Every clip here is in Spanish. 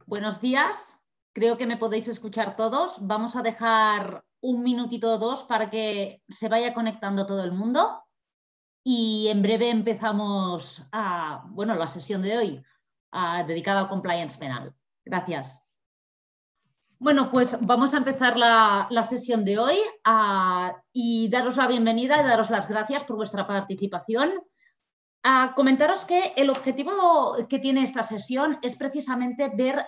Buenos días, creo que me podéis escuchar todos. Vamos a dejar un minutito o dos para que se vaya conectando todo el mundo y en breve empezamos la sesión de hoy dedicada al compliance penal. Gracias. Bueno, pues vamos a empezar la sesión de hoy y daros la bienvenida y daros las gracias por vuestra participación. Comentaros que el objetivo que tiene esta sesión es precisamente ver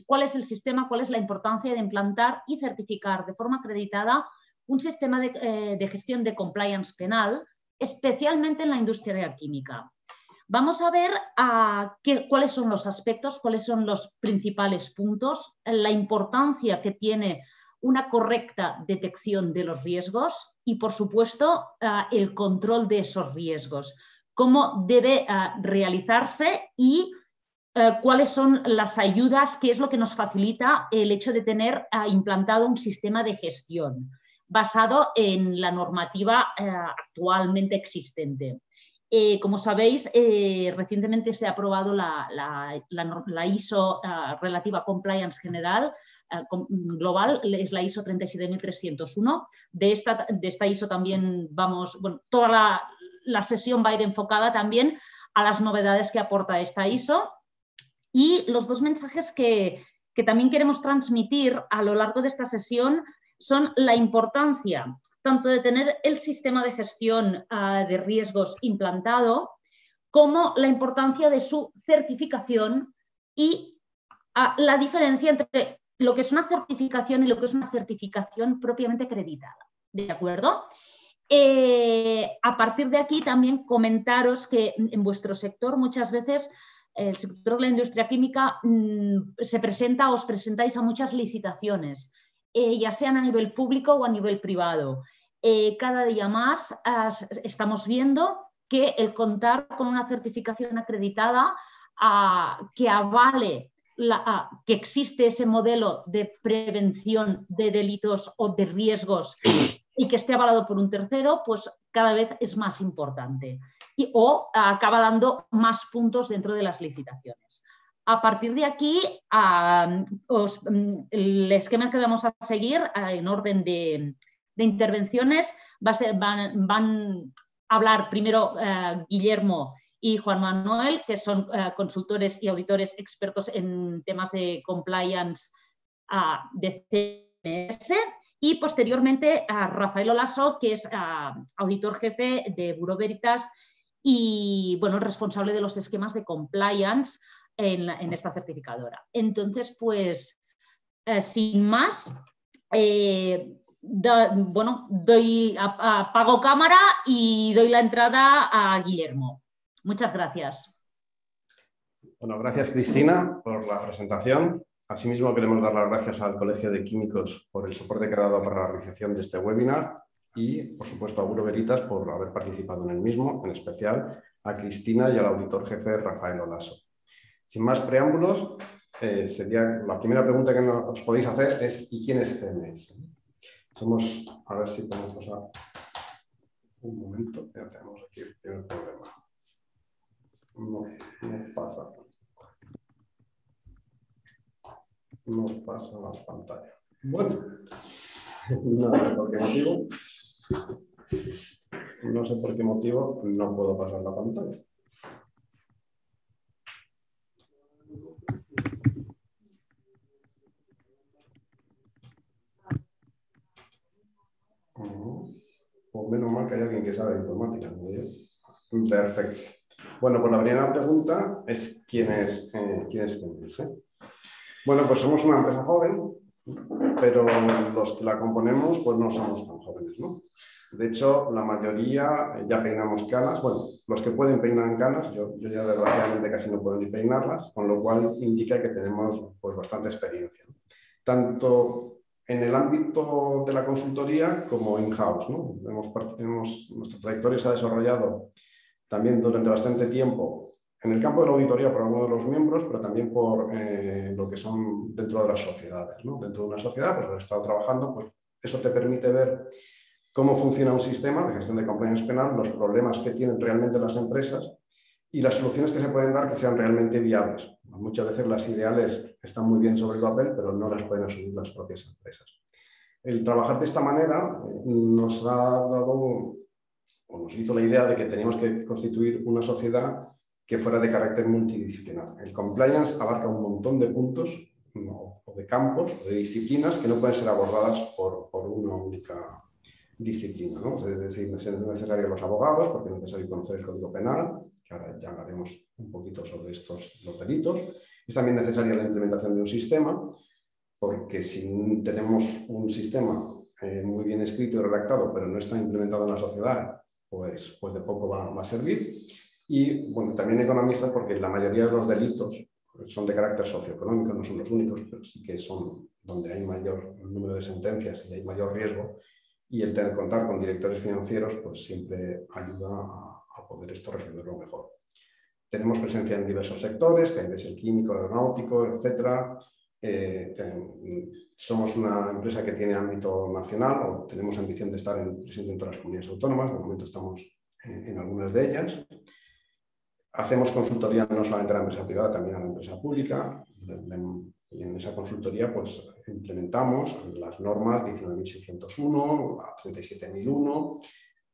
cuál es el sistema, cuál es la importancia de implantar y certificar de forma acreditada un sistema de gestión de compliance penal, especialmente en la industria química. Vamos a ver cuáles son los aspectos, cuáles son los principales puntos, la importancia que tiene una correcta detección de los riesgos y, por supuesto, el control de esos riesgos. Cómo debe realizarse y cuáles son las ayudas, qué es lo que nos facilita el hecho de tener implantado un sistema de gestión basado en la normativa actualmente existente. Como sabéis, recientemente se ha aprobado la ISO relativa a compliance general global, es la ISO 37301. De esta ISO también toda la sesión va a ir enfocada también a las novedades que aporta esta ISO y los dos mensajes que también queremos transmitir a lo largo de esta sesión son la importancia tanto de tener el sistema de gestión de riesgos implantado como la importancia de su certificación y la diferencia entre lo que es una certificación y lo que es una certificación propiamente acreditada. ¿De acuerdo? A partir de aquí también comentaros que en vuestro sector muchas veces el sector de la industria química os presentáis a muchas licitaciones, ya sean a nivel público o a nivel privado. Cada día más estamos viendo que el contar con una certificación acreditada que avale que existe ese modelo de prevención de delitos o de riesgos y que esté avalado por un tercero, pues cada vez es más importante o acaba dando más puntos dentro de las licitaciones. A partir de aquí, el esquema que vamos a seguir en orden de intervenciones van a hablar primero Guillermo y Juan Manuel, que son consultores y auditores expertos en temas de compliance de CMS, y posteriormente a Rafael Olaso, que es auditor jefe de Bureau Veritas y el responsable de los esquemas de compliance en esta certificadora. Entonces, pues, sin más, apago cámara y doy la entrada a Guillermo. Muchas gracias. Bueno, gracias Cristina por la presentación. Asimismo, queremos dar las gracias al Colegio de Químicos por el soporte que ha dado para la realización de este webinar y, por supuesto, a Bureau Veritas por haber participado en el mismo, en especial a Cristina y al auditor jefe Rafael Olaso. Sin más preámbulos, la primera pregunta que nos podéis hacer es ¿y quién es CMS? A ver si podemos pasar un momento, ya tenemos aquí el primer problema. No pasa la pantalla. Bueno, no sé por qué motivo no puedo pasar la pantalla. Pues menos mal que hay alguien que sabe de informática, ¿no? Perfecto. Bueno, pues la primera pregunta es ¿quién es CMS? Bueno, pues somos una empresa joven, pero los que la componemos pues no somos tan jóvenes, ¿no? De hecho, la mayoría ya peinamos canas. Bueno, los que pueden peinar canas, yo ya desgraciadamente casi no puedo ni peinarlas, con lo cual indica que tenemos pues bastante experiencia, tanto en el ámbito de la consultoría como in-house, ¿no? Nuestra trayectoria se ha desarrollado también durante bastante tiempo en el campo de la auditoría por algunos de los miembros, pero también por lo que son dentro de las sociedades, ¿no? Dentro de una sociedad, pues has estado trabajando, pues eso te permite ver cómo funciona un sistema de gestión de compliance penal, los problemas que tienen realmente las empresas y las soluciones que se pueden dar que sean realmente viables, ¿vale? muchas veces las ideales están muy bien sobre el papel, pero no las pueden asumir las propias empresas. El trabajar de esta manera nos ha dado, o nos hizo la idea de que teníamos que constituir una sociedad que fuera de carácter multidisciplinar. El compliance abarca un montón de puntos, o de campos, o de disciplinas que no pueden ser abordadas por una única disciplina, ¿no? Es decir, son necesarios los abogados, porque es necesario conocer el Código Penal, que ahora ya hablaremos un poquito sobre los delitos. Es también necesaria la implementación de un sistema, porque si tenemos un sistema muy bien escrito y redactado, pero no está implementado en la sociedad, pues de poco va a servir. Y bueno, también economistas, porque la mayoría de los delitos son de carácter socioeconómico, no son los únicos, pero sí que son donde hay mayor número de sentencias y hay mayor riesgo. Y el tener que contar con directores financieros pues siempre ayuda a poder esto resolverlo mejor. Tenemos presencia en diversos sectores, que hay desde el químico, aeronáutico, etc. Somos una empresa que tiene ámbito nacional, o tenemos ambición de estar presente en todas las comunidades autónomas. De momento estamos en algunas de ellas. Hacemos consultoría no solamente a la empresa privada, también a la empresa pública. Y en esa consultoría pues, implementamos las normas 19.601 a 37.001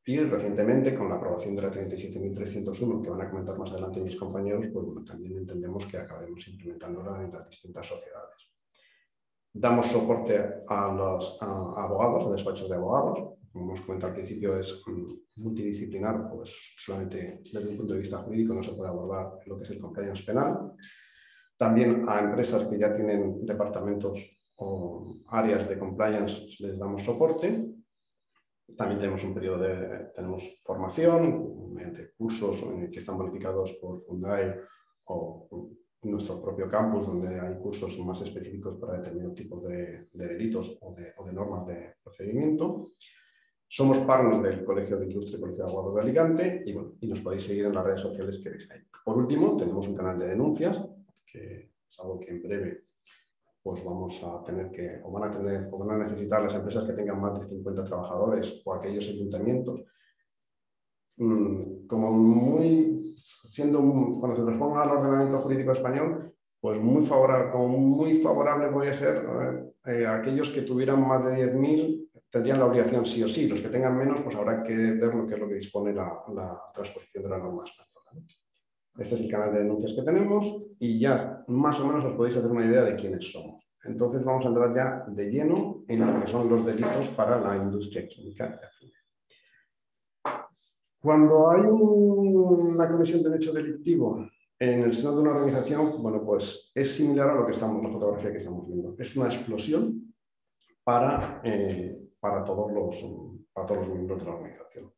y recientemente con la aprobación de la 37.301, que van a comentar más adelante mis compañeros, pues bueno, también entendemos que acabaremos implementándola en las distintas sociedades. Damos soporte a los abogados, a despachos de abogados. Como hemos comentado al principio, es multidisciplinar, pues solamente desde un punto de vista jurídico no se puede abordar lo que es el compliance penal. También a empresas que ya tienen departamentos o áreas de compliance les damos soporte. También tenemos un periodo tenemos formación mediante cursos que están bonificados por Fundae o nuestro propio campus, donde hay cursos más específicos para determinados tipos de delitos o de normas de procedimiento. Somos partners del Colegio de Ilustre Colegio de Abogados de Alicante y nos podéis seguir en las redes sociales que veis ahí. Por último, tenemos un canal de denuncias, que es algo que en breve pues vamos a tener que, o van a necesitar las empresas que tengan más de 50 trabajadores o aquellos ayuntamientos. Cuando se transponga al ordenamiento jurídico español, pues muy favorable podría ser aquellos que tuvieran más de 10.000 tendrían la obligación sí o sí. Los que tengan menos, pues habrá que ver lo que es lo que dispone la transposición de la norma española. Este es el canal de denuncias que tenemos y ya más o menos os podéis hacer una idea de quiénes somos. Entonces vamos a entrar ya de lleno en lo que son los delitos para la industria química. Cuando hay una comisión de un hecho delictivo en el seno de una organización, bueno, pues es similar a lo que la fotografía que estamos viendo. Es una explosión para todos los miembros de la organización.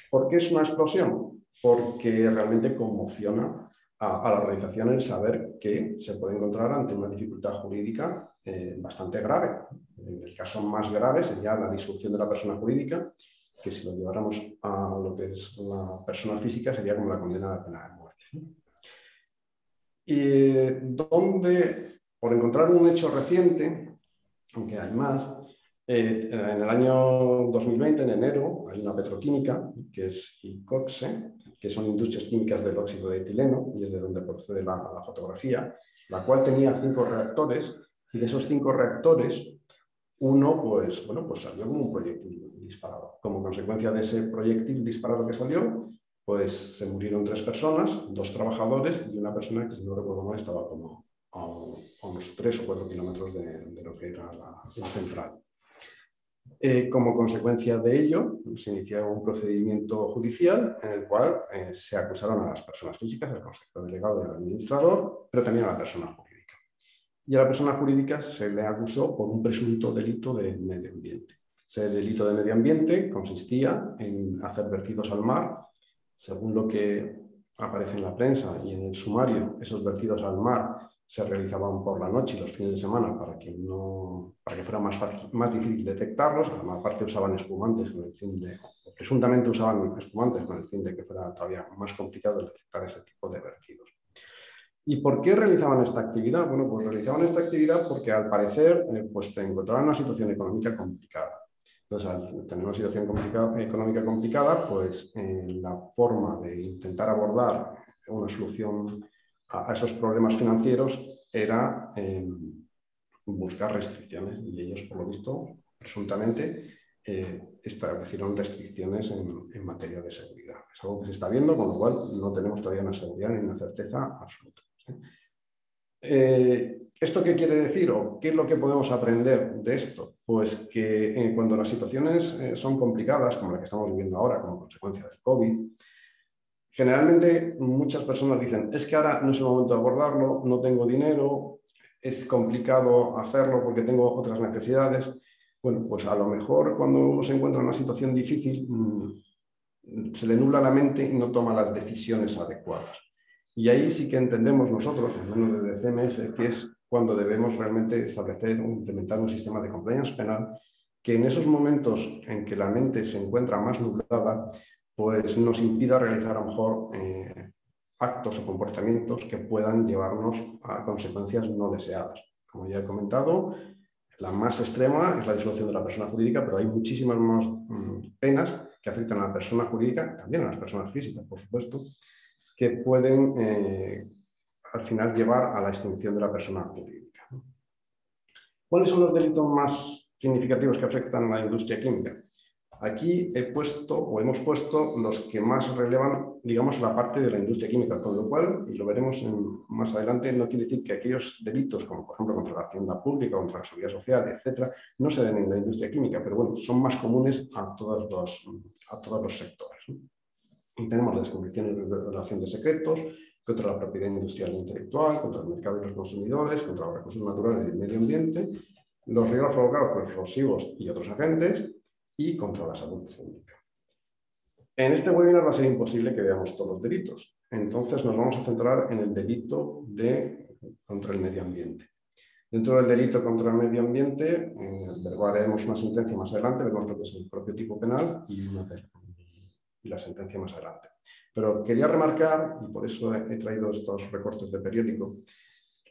¿Por qué es una explosión? Porque realmente conmociona a la organización el saber que se puede encontrar ante una dificultad jurídica bastante grave. En el caso más grave sería la disolución de la persona jurídica, que si lo lleváramos a lo que es la persona física sería como la condena a la pena de muerte. Y por encontrar un hecho reciente, aunque hay más, en el año 2020, en enero, hay una petroquímica, que es ICOXE, que son Industrias Químicas del Óxido de Etileno, y es de donde procede la fotografía, la cual tenía 5 reactores, y de esos 5 reactores, uno pues salió como un proyectil disparado. Como consecuencia de ese proyectil disparado que salió, pues se murieron 3 personas, 2 trabajadores y una persona que, si no recuerdo mal, estaba como a unos 3 o 4 kilómetros de lo que era la central. Como consecuencia de ello, se inició un procedimiento judicial en el cual se acusaron a las personas físicas, al consejero delegado y al administrador, pero también a la persona jurídica. Y a la persona jurídica se le acusó por un presunto delito de medio ambiente. Ese delito de medio ambiente consistía en hacer vertidos al mar. Según lo que aparece en la prensa y en el sumario, esos vertidos al mar se realizaban por la noche y los fines de semana para que fuera más difícil detectarlos. Además, aparte usaban espumantes con el fin presuntamente usaban espumantes con el fin de que fuera todavía más complicado detectar ese tipo de vertidos. ¿Y por qué realizaban esta actividad? Bueno, pues realizaban esta actividad porque al parecer pues se encontraban en una situación económica complicada. Entonces, al tener una situación económica complicada, pues la forma de intentar abordar una solución a esos problemas financieros era buscar restricciones, y ellos, por lo visto, presuntamente, establecieron restricciones en materia de seguridad. Es algo que se está viendo, con lo cual no tenemos todavía una seguridad ni una certeza absoluta. ¿Esto qué quiere decir o qué es lo que podemos aprender de esto? Pues que cuando las situaciones son complicadas, como la que estamos viviendo ahora como consecuencia del COVID, generalmente muchas personas dicen, es que ahora no es el momento de abordarlo, no tengo dinero, es complicado hacerlo porque tengo otras necesidades. Bueno, pues a lo mejor cuando uno se encuentra en una situación difícil, se le nubla la mente y no toma las decisiones adecuadas. Y ahí sí que entendemos nosotros, al menos desde CMS, que es cuando debemos realmente establecer o implementar un sistema de compliance penal que en esos momentos en que la mente se encuentra más nublada, pues nos impida realizar a lo mejor actos o comportamientos que puedan llevarnos a consecuencias no deseadas. Como ya he comentado, la más extrema es la disolución de la persona jurídica, pero hay muchísimas más penas que afectan a la persona jurídica, también a las personas físicas, por supuesto, que pueden al final llevar a la extinción de la persona jurídica. ¿Cuáles son los delitos más significativos que afectan a la industria química? Aquí hemos puesto los que más relevan, digamos, la parte de la industria química, con lo cual, y lo veremos más adelante, no quiere decir que aquellos delitos, como por ejemplo contra la hacienda pública, contra la seguridad social, etcétera, no se den en la industria química, pero bueno, son más comunes a todos los sectores. Y tenemos la descubrición y revelación de secretos, contra la propiedad industrial e intelectual, contra el mercado y los consumidores, contra los recursos naturales y el medio ambiente, los riesgos provocados por explosivos y otros agentes, y contra la salud pública. En este webinar va a ser imposible que veamos todos los delitos. Entonces nos vamos a centrar en el delito contra el medio ambiente. Dentro del delito contra el medio ambiente, haremos una sentencia más adelante, vemos lo que es el propio tipo penal y la sentencia más adelante. Pero quería remarcar, y por eso he traído estos recortes de periódico,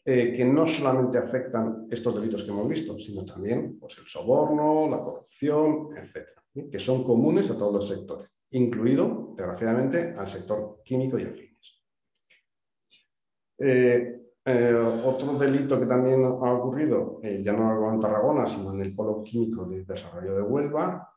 que no solamente afectan estos delitos que hemos visto, sino también pues, el soborno, la corrupción, etcétera, que son comunes a todos los sectores, incluido, desgraciadamente, al sector químico y afines. Otro delito que también ha ocurrido, ya no en Tarragona, sino en el Polo Químico de Desarrollo de Huelva,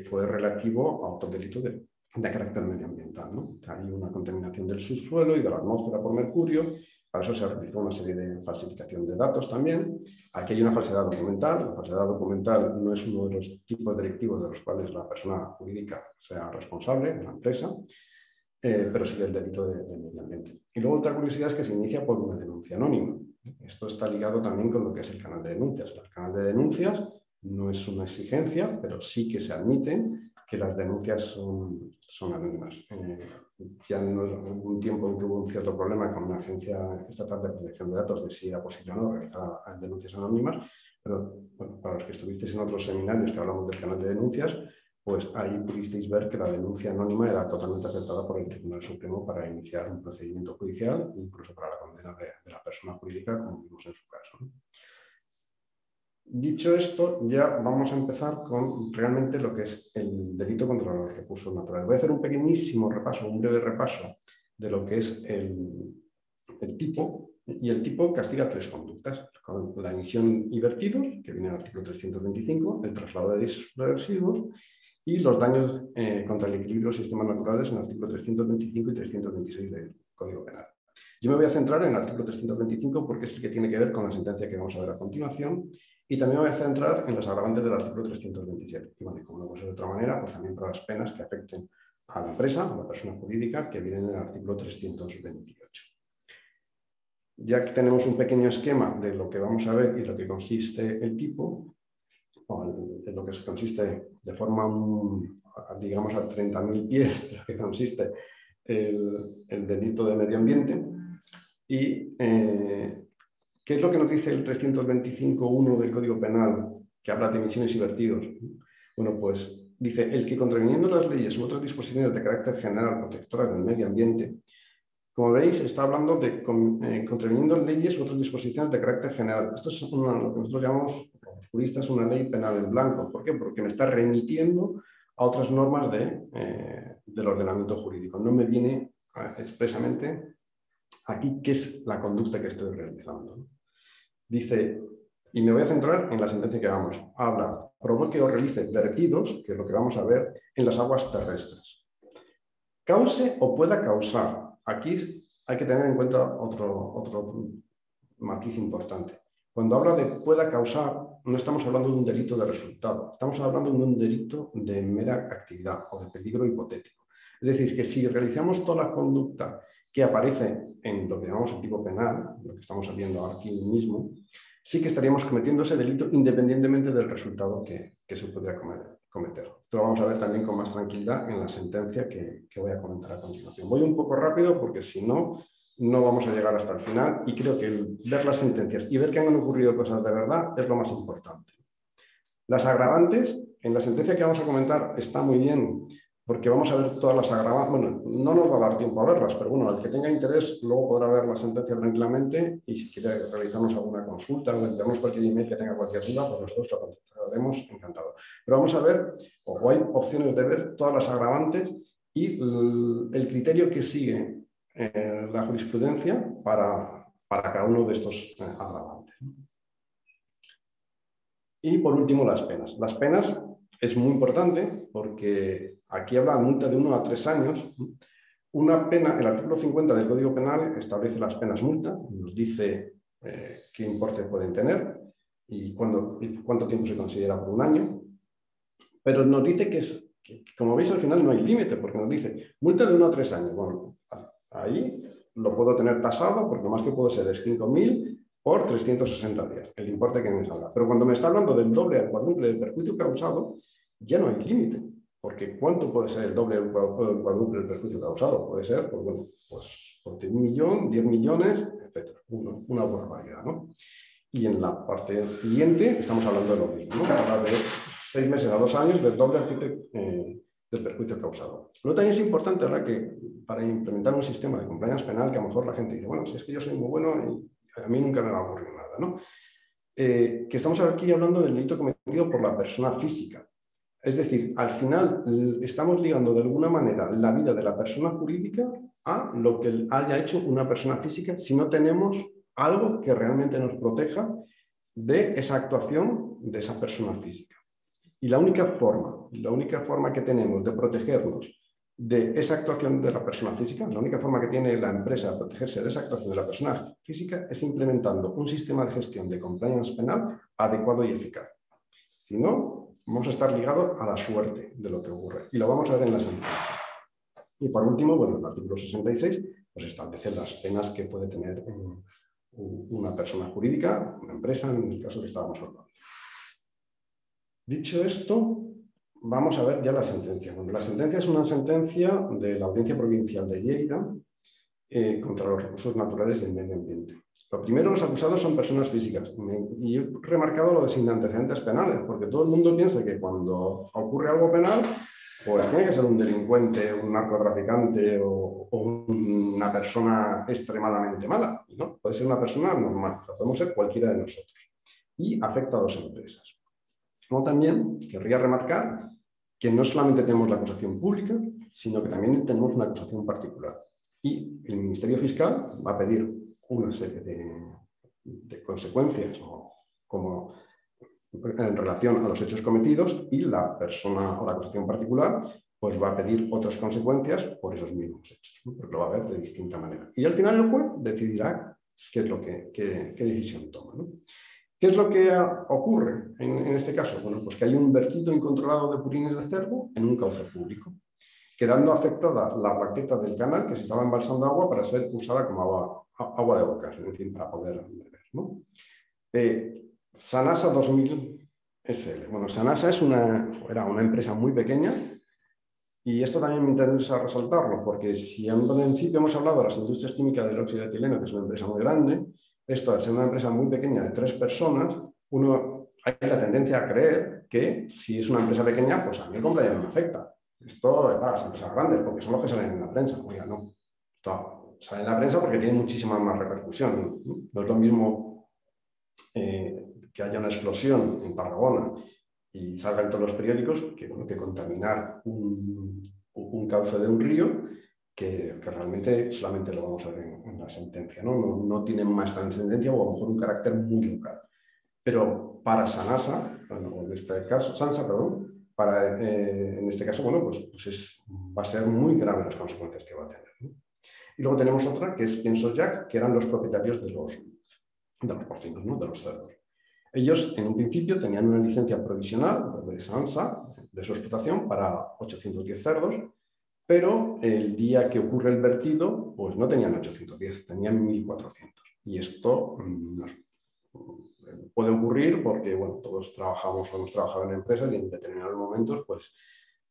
fue relativo a otro delito de carácter medioambiental, ¿no? Hay una contaminación del subsuelo y de la atmósfera por mercurio. Para eso se realizó una serie de falsificación de datos también. Aquí hay una falsedad documental. La falsedad documental no es uno de los tipos delictivos de los cuales la persona jurídica sea responsable de la empresa, pero sí del delito de medio ambiente. Y luego otra curiosidad es que se inicia por una denuncia anónima. Esto está ligado también con lo que es el canal de denuncias. El canal de denuncias no es una exigencia, pero sí que se admiten que las denuncias son anónimas. Ya en un tiempo en que hubo un cierto problema con la Agencia Estatal de Protección de Datos de si era posible o no realizar denuncias anónimas, pero bueno, para los que estuvisteis en otros seminarios que hablamos del canal de denuncias, pues ahí pudisteis ver que la denuncia anónima era totalmente aceptada por el Tribunal Supremo para iniciar un procedimiento judicial, incluso para la condena de la persona jurídica, como vimos en su caso, ¿no? Dicho esto, ya vamos a empezar con realmente lo que es el delito contra los recursos naturales. Voy a hacer un pequeñísimo repaso, un breve repaso de lo que es el tipo, y el tipo castiga tres conductas: con la emisión y vertidos, que viene en el artículo 325, el traslado de residuos y los daños contra el equilibrio de los sistemas naturales en el artículo 325 y 326 del Código Penal. Yo me voy a centrar en el artículo 325 porque es el que tiene que ver con la sentencia que vamos a ver a continuación, y también me voy a centrar en los agravantes del artículo 327. Y bueno, como no puede ser de otra manera, pues también para las penas que afecten a la empresa, a la persona jurídica, que vienen en el artículo 328. Ya que tenemos un pequeño esquema de lo que vamos a ver y lo que consiste el tipo, o en lo que consiste de forma, digamos, a 30.000 pies de lo que consiste el delito de medio ambiente, y ¿qué es lo que nos dice el 325.1 del Código Penal, que habla de emisiones y vertidos? Bueno, pues dice: el que contraviniendo las leyes u otras disposiciones de carácter general protectoras del medio ambiente. Como veis, está hablando de contraviniendo leyes u otras disposiciones de carácter general. Esto es lo que nosotros llamamos, los juristas, una ley penal en blanco. ¿Por qué? Porque me está remitiendo a otras normas del ordenamiento jurídico. No me viene expresamente aquí qué es la conducta que estoy realizando, ¿no? Dice, y me voy a centrar en la sentencia que vamos. Habla, provoque o realice vertidos, que es lo que vamos a ver, en las aguas terrestres. Cause o pueda causar. Aquí hay que tener en cuenta otro matiz importante. Cuando habla de pueda causar, no estamos hablando de un delito de resultado, estamos hablando de un delito de mera actividad o de peligro hipotético. Es decir, que si realizamos toda la conducta que aparece en lo que llamamos el tipo penal, lo que estamos viendo aquí mismo, sí que estaríamos cometiendo ese delito independientemente del resultado que se pudiera cometer. Esto lo vamos a ver también con más tranquilidad en la sentencia que voy a comentar a continuación. Voy un poco rápido porque si no, no vamos a llegar hasta el final y creo que ver las sentencias y ver que han ocurrido cosas de verdad es lo más importante. Las agravantes, en la sentencia que vamos a comentar está muy bien porque vamos a ver todas las agravantes. Bueno, no nos va a dar tiempo a verlas, pero bueno, el que tenga interés luego podrá ver la sentencia tranquilamente y si quiere realizarnos alguna consulta o enviarnos cualquier email que tenga cualquier duda, pues nosotros lo contestaremos encantado. Pero vamos a ver, o hay opciones de ver todas las agravantes y el criterio que sigue la jurisprudencia para cada uno de estos agravantes. Y por último, las penas. Las penas es muy importante porque aquí habla de multa de 1 a 3 años. Una pena, el artículo 50 del Código Penal establece las penas multa, nos dice qué importe pueden tener y cuánto tiempo se considera por un año, pero nos dice que, como veis, al final no hay límite, porque nos dice multa de 1 a 3 años. Bueno, ahí lo puedo tener tasado, porque lo más que puedo ser es 5.000 por 360 días, el importe que me salga. Pero cuando me está hablando del doble al cuádruple del perjuicio causado, ya no hay límite, porque ¿cuánto puede ser el doble o el cuádruple del perjuicio causado? Puede ser, pues bueno, pues por 1 millón, 10 millones, etc. Una barbaridad, ¿no? Y en la parte siguiente estamos hablando de lo mismo, ¿no? Habla de 6 meses a 2 años del doble del perjuicio causado. Luego también es importante, ¿verdad?, que para implementar un sistema de compliance penal, que a lo mejor la gente dice, bueno, si es que yo soy muy bueno y a mí nunca me va a ocurrir nada, ¿no? Que estamos aquí hablando del delito cometido por la persona física. Es decir, al final estamos ligando de alguna manera la vida de la persona jurídica a lo que haya hecho una persona física si no tenemos algo que realmente nos proteja de esa actuación de esa persona física. Y la única forma que tenemos de protegernos de esa actuación de la persona física, la única forma que tiene la empresa de protegerse de esa actuación de la persona física es implementando un sistema de gestión de compliance penal adecuado y eficaz. Si no, vamos a estar ligados a la suerte de lo que ocurre. Y lo vamos a ver en la sentencia. Y por último, bueno, el artículo 66 pues establece las penas que puede tener una persona jurídica, una empresa, en el caso que estábamos hablando. Dicho esto, vamos a ver ya la sentencia. Bueno, la sentencia es una sentencia de la Audiencia Provincial de Lleida contra los recursos naturales y el medio ambiente. Lo primero, los acusados son personas físicas. Y he remarcado lo de sin antecedentes penales, porque todo el mundo piensa que cuando ocurre algo penal, pues tiene que ser un delincuente, un narcotraficante o una persona extremadamente mala. No, puede ser una persona normal, o sea, podemos ser cualquiera de nosotros. Y afecta a 2 empresas. Como también querría remarcar que no solamente tenemos la acusación pública, sino que también tenemos una acusación particular. Y el Ministerio Fiscal va a pedir una serie de consecuencias como en relación a los hechos cometidos y la persona o la acusación particular pues va a pedir otras consecuencias por esos mismos hechos, ¿no? Porque lo va a ver de distinta manera. Y al final el juez decidirá qué decisión toma, ¿no? ¿Qué es lo que ocurre en este caso? Bueno, pues que hay un vertido incontrolado de purines de cerdo en un cauce público, quedando afectada la raqueta del canal que se estaba embalsando agua para ser usada como agua de boca, es decir, para poder beber, ¿no? Sanasa 2000 SL. Bueno, Sanasa era una empresa muy pequeña y esto también me interesa resaltarlo porque si en principio hemos hablado de las industrias químicas del óxido de etileno, que es una empresa muy grande, esto al ser una empresa muy pequeña de 3 personas, hay la tendencia a creer que si es una empresa pequeña, pues a mí el compliance no me afecta. Esto es para las empresas grandes, porque son los que salen en la prensa. Oiga, no. Esto sale en la prensa porque tiene muchísima más repercusión. No es lo mismo que haya una explosión en Tarragona y salga en todos los periódicos que contaminar un cauce de un río que realmente solamente lo vamos a ver en la sentencia, ¿no? No tienen más trascendencia o a lo mejor un carácter muy local. Pero para Sanasa, bueno, en este caso, Sansa, perdón, en este caso, bueno, pues va a ser muy grave las consecuencias que va a tener, ¿no? Y luego tenemos otra que es Piensos Jack, que eran los propietarios de los porcinos, ¿no? De los cerdos. Ellos en un principio tenían una licencia provisional de Sansa, de su explotación, para 810 cerdos, pero el día que ocurre el vertido, pues no tenían 810, tenían 1400. Y esto puede ocurrir porque, bueno, todos trabajamos o hemos trabajado en empresas y en determinados momentos,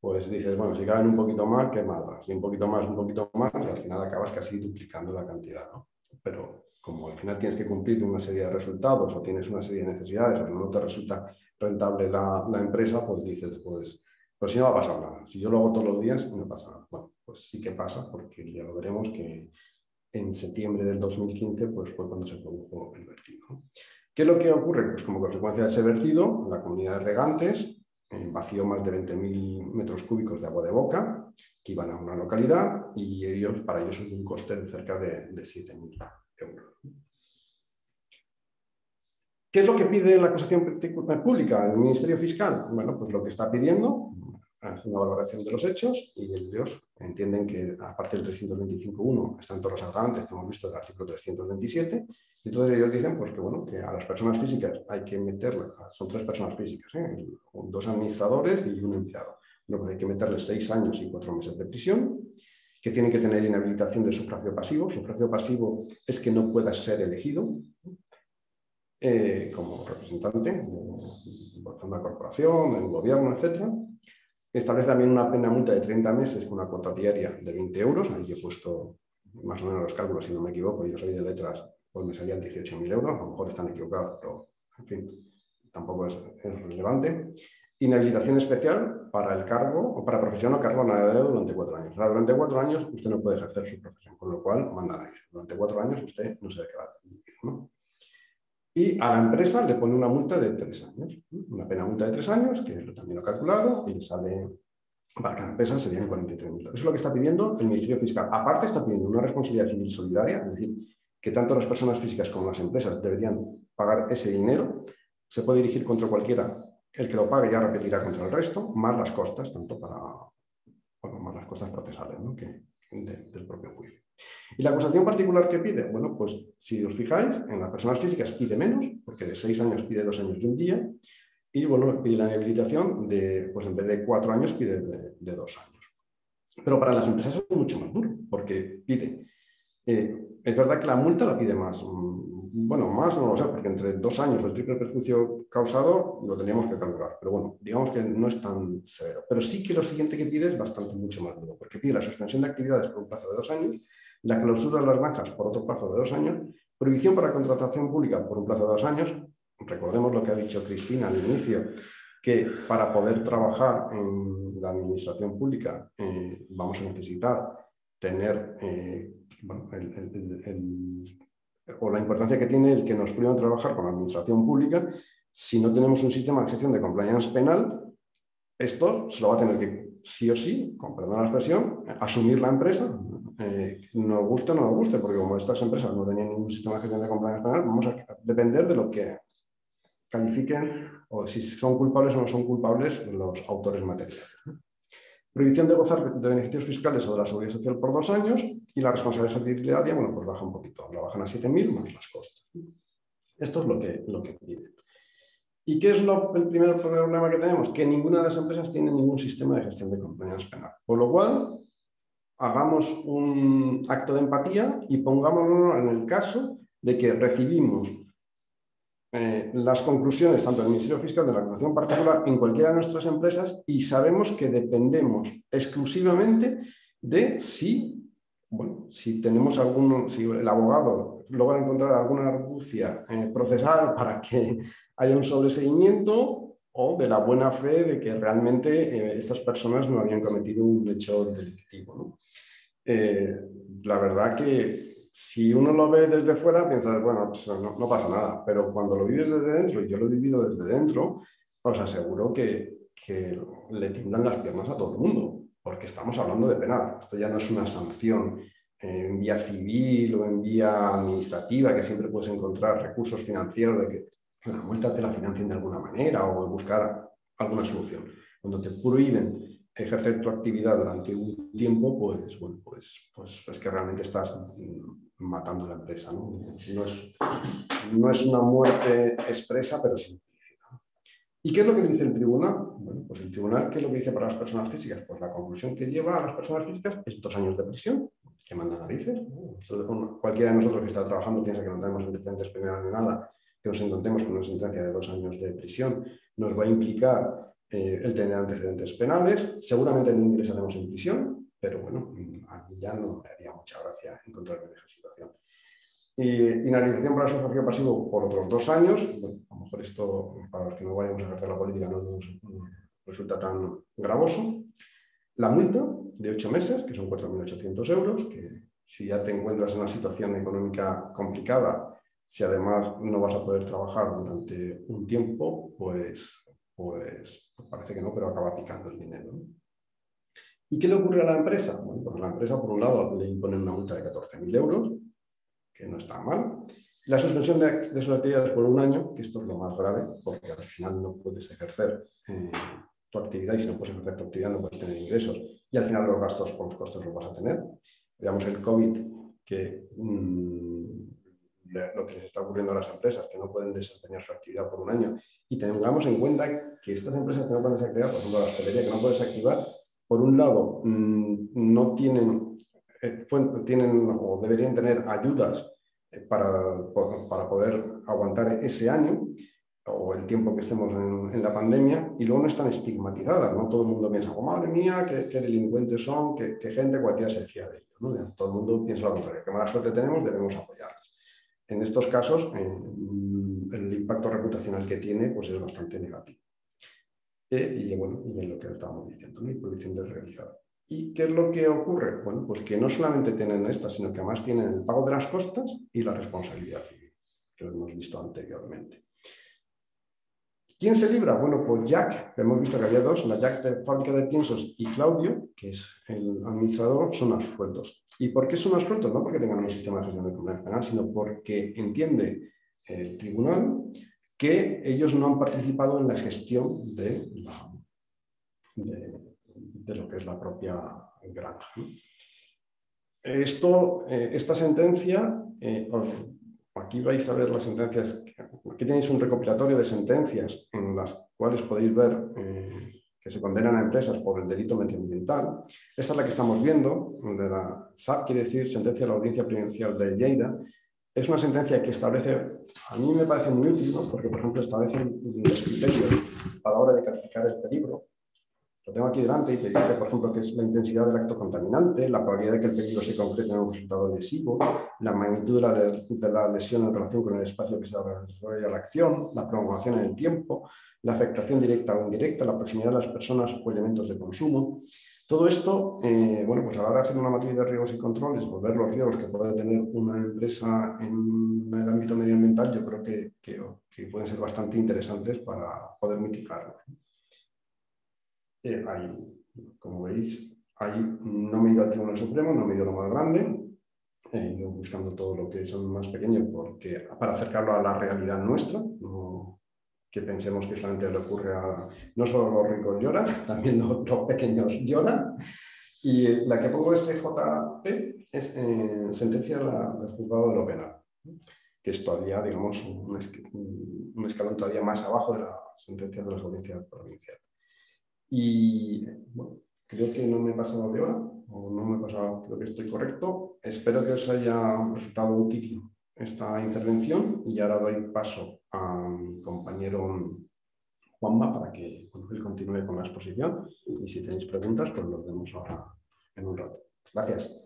pues dices, bueno, si caben un poquito más, qué mal, si un poquito más, y al final acabas casi duplicando la cantidad, ¿no? Pero como al final tienes que cumplir una serie de resultados o tienes una serie de necesidades o no te resulta rentable la empresa, pues dices, pues si no va a pasar nada. Si yo lo hago todos los días, no pasa nada. Bueno, pues sí que pasa, porque ya lo veremos que en septiembre del 2015 pues fue cuando se produjo el vertido, ¿no? ¿Qué es lo que ocurre? Pues como consecuencia de ese vertido, la comunidad de regantes vació más de 20.000 metros cúbicos de agua de boca que iban a una localidad y para ellos es un coste de cerca de 7.000 euros. ¿Qué es lo que pide la acusación pública, el Ministerio Fiscal? Bueno, pues lo que está pidiendo hace una valoración de los hechos y ellos entienden que, aparte del 325.1, están todos los agravantes que hemos visto del artículo 327, y entonces ellos dicen pues, que, bueno, que a las personas físicas hay que meterle, son 3 personas físicas, 2 administradores y un empleado. Bueno, pues hay que meterles 6 años y 4 meses de prisión, que tienen que tener inhabilitación de sufragio pasivo. Sufragio pasivo es que no puedas ser elegido como representante de una corporación, en un gobierno, etc. Establece también una pena multa de 30 meses con una cuota diaria de 20 euros. Ahí he puesto más o menos los cálculos, si no me equivoco, yo soy de letras, pues me salían 18.000 euros, a lo mejor están equivocados, pero en fin, tampoco es relevante. Inhabilitación especial para el cargo o para profesión o cargo ganadero durante 4 años. Ahora, durante 4 años usted no puede ejercer su profesión, con lo cual manda a nadie. Durante 4 años usted no sabe qué va a hacer, ¿no? Y a la empresa le pone una multa de 3 años, una pena multa de 3 años, que también lo he calculado, y sale, para cada empresa serían 43.000. Eso es lo que está pidiendo el Ministerio Fiscal. Aparte está pidiendo una responsabilidad civil solidaria, es decir, que tanto las personas físicas como las empresas deberían pagar ese dinero. Se puede dirigir contra cualquiera. El que lo pague ya repetirá contra el resto, más las costas, tanto para, bueno, más las costas procesales, ¿no? Del propio juicio. ¿Y la acusación particular que pide? Bueno, pues si os fijáis, en las personas físicas pide menos, porque de 6 años pide 2 años y un día, y bueno, pide la inhabilitación de, pues en vez de 4 años, pide de 2 años. Pero para las empresas es mucho más duro, porque pide, es verdad que la multa la pide más, bueno, más no lo sé, porque entre 2 años o el triple perjuicio causado lo tendríamos que calcular, pero bueno, digamos que no es tan severo. Pero sí que lo siguiente que pide es bastante mucho más duro, porque pide la suspensión de actividades por un plazo de 2 años, la clausura de las granjas por otro plazo de 2 años, prohibición para contratación pública por un plazo de 2 años. Recordemos lo que ha dicho Cristina al inicio, que para poder trabajar en la administración pública vamos a necesitar tener bueno, o la importancia que tiene el que nos prohíban trabajar con la administración pública. Si no tenemos un sistema de gestión de compliance penal, esto se lo va a tener que, sí o sí, con perdón la expresión, asumir la empresa, nos guste o no nos guste, porque como estas empresas no tenían ningún sistema de gestión de compliance penal, vamos a depender de lo que califiquen o si son culpables o no son culpables los autores materiales. Prohibición de gozar de beneficios fiscales o de la seguridad social por 2 años, y la responsabilidad solidaria, bueno, pues baja un poquito, la bajan a 7.000 más las costas. Esto es lo que piden. ¿Y qué es el primer problema que tenemos? Que ninguna de las empresas tiene ningún sistema de gestión de compliance penal. Por lo cual, hagamos un acto de empatía y pongámonos en el caso de que recibimos las conclusiones tanto del Ministerio Fiscal de la acusación particular en cualquiera de nuestras empresas y sabemos que dependemos exclusivamente de si, bueno, si tenemos si el abogado logra encontrar alguna argucia procesal para que haya un sobreseimiento, o de la buena fe de que realmente estas personas no habían cometido un hecho delictivo, ¿no? La verdad que si uno lo ve desde fuera, piensas, bueno, pues no pasa nada, pero cuando lo vives desde dentro, y yo lo he vivido desde dentro, os aseguro que le tiemblan las piernas a todo el mundo, porque estamos hablando de penal. Esto ya no es una sanción en vía civil o en vía administrativa, que siempre puedes encontrar recursos financieros de que la multa te la financien de alguna manera o buscar alguna solución. Cuando te prohíben ejercer tu actividad durante un tiempo, pues, bueno, pues es que realmente estás matando la empresa, ¿no? No es una muerte expresa, pero sí implícita. ¿Y qué es lo que dice el tribunal? Bueno, pues el tribunal, ¿qué es lo que dice para las personas físicas? Pues la conclusión que lleva a las personas físicas es 2 años de prisión, que manda narices. Cualquiera de nosotros que está trabajando piensa que no tenemos antecedentes penales ni nada, que nos encontremos con una sentencia de 2 años de prisión, nos va a implicar el tener antecedentes penales. Seguramente no ingresaremos en prisión, pero bueno, a mí ya no me haría mucha gracia encontrarme en esa situación. Inhabilitación para el sufragio pasivo por otros 2 años. Bueno, a lo mejor esto, para los que no vayamos a ejercer la política, no nos resulta tan gravoso. La multa de 8 meses, que son 4.800 euros, que si ya te encuentras en una situación económica complicada, si además no vas a poder trabajar durante un tiempo, pues parece que no, pero acaba picando el dinero, ¿no? ¿Y qué le ocurre a la empresa? Bueno, pues a la empresa, por un lado, le imponen una multa de 14.000 euros, que no está mal. La suspensión de sus actividades por 1 año, que esto es lo más grave, porque al final no puedes ejercer tu actividad, y si no puedes ejercer tu actividad no puedes tener ingresos, y al final los gastos por los costes los vas a tener. Veamos el COVID, que lo que les está ocurriendo a las empresas, que no pueden desempeñar su actividad por 1 año, y tengamos en cuenta que estas empresas que no pueden desactivar, por ejemplo la hostelería, que no pueden desactivar, por un lado no tienen o deberían tener ayudas para poder aguantar ese año o el tiempo que estemos en la pandemia, y luego no están estigmatizadas, ¿no? Todo el mundo piensa, oh, madre mía, qué delincuentes son, qué gente, cualquiera se fía de ellos, ¿no? Todo el mundo piensa lo contrario, qué mala suerte tenemos, debemos apoyarlas. En estos casos, el impacto reputacional que tiene pues es bastante negativo. Y bueno, y en lo que estábamos diciendo, ¿no? Y prohibición de realidad. ¿Y qué es lo que ocurre? Bueno, pues que no solamente tienen estas, sino que además tienen el pago de las costas y la responsabilidad civil, que lo hemos visto anteriormente. ¿Quién se libra? Bueno, pues Jack, hemos visto que había 2, la Jack de Fábrica de Piensos y Claudio, que es el administrador, son absueltos. ¿Y por qué son absueltos? No porque tengan un sistema de gestión de comunidad penal, sino porque entiende el tribunal que ellos no han participado en la gestión de lo que es la propia granja, ¿no? Esta sentencia, aquí vais a ver las sentencias, aquí tenéis un recopilatorio de sentencias en las cuales podéis ver que se condenan a empresas por el delito medioambiental. Esta es la que estamos viendo, de la SAP, quiere decir Sentencia de la Audiencia Provincial de Lleida. Es una sentencia que establece, a mí me parece muy útil, ¿no? Porque, por ejemplo, establece los criterios a la hora de calificar el peligro. Lo tengo aquí delante y te dice, por ejemplo, que es la intensidad del acto contaminante, la probabilidad de que el peligro se concrete en un resultado lesivo, la magnitud de la lesión en relación con el espacio que se desarrolla la acción, la prolongación en el tiempo, la afectación directa o indirecta, la proximidad de las personas o elementos de consumo. Todo esto, bueno, pues a la hora de hacer una matriz de riesgos y controles, pues ver los riesgos que puede tener una empresa en el ámbito medioambiental, yo creo que pueden ser bastante interesantes para poder mitigarlo. Ahí, como veis, ahí no me he ido al Tribunal Supremo, no me he ido a lo más grande, he ido buscando todo lo que son más pequeños para acercarlo a la realidad nuestra, no que pensemos que solamente le ocurre a no solo los ricos lloran, también los pequeños lloran. Y la que pongo es SJP, es sentencia del juzgado de lo penal, que es todavía, digamos, un escalón todavía más abajo de la sentencia de las audiencias provinciales. Y bueno, creo que no me he pasado de hora, o no me he pasado, creo que estoy correcto. Espero que os haya resultado útil esta intervención y ahora doy paso a mi compañero Juanma para que él continúe con la exposición y si tenéis preguntas, pues los vemos ahora en un rato. Gracias.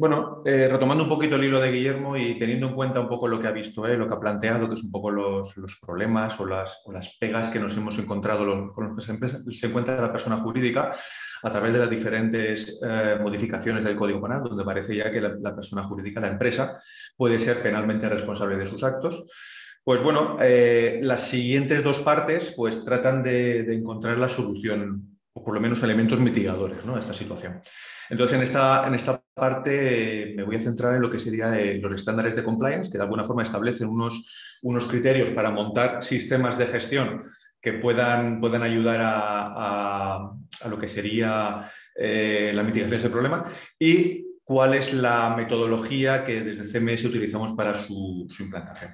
Bueno, retomando un poquito el hilo de Guillermo y teniendo en cuenta un poco lo que ha visto, lo que ha planteado, que es un poco los problemas o las pegas que nos hemos encontrado con los que se encuentra la persona jurídica a través de las diferentes modificaciones del Código Penal, donde parece ya que la persona jurídica, la empresa, puede ser penalmente responsable de sus actos. Pues bueno, las siguientes 2 partes pues tratan de encontrar la solución o por lo menos elementos mitigadores, ¿no?, a esta situación. Entonces, en esta parte me voy a centrar en lo que serían los estándares de compliance, que de alguna forma establecen unos criterios para montar sistemas de gestión que puedan ayudar a lo que sería la mitigación de ese problema, y cuál es la metodología que desde CMS utilizamos para su implantación.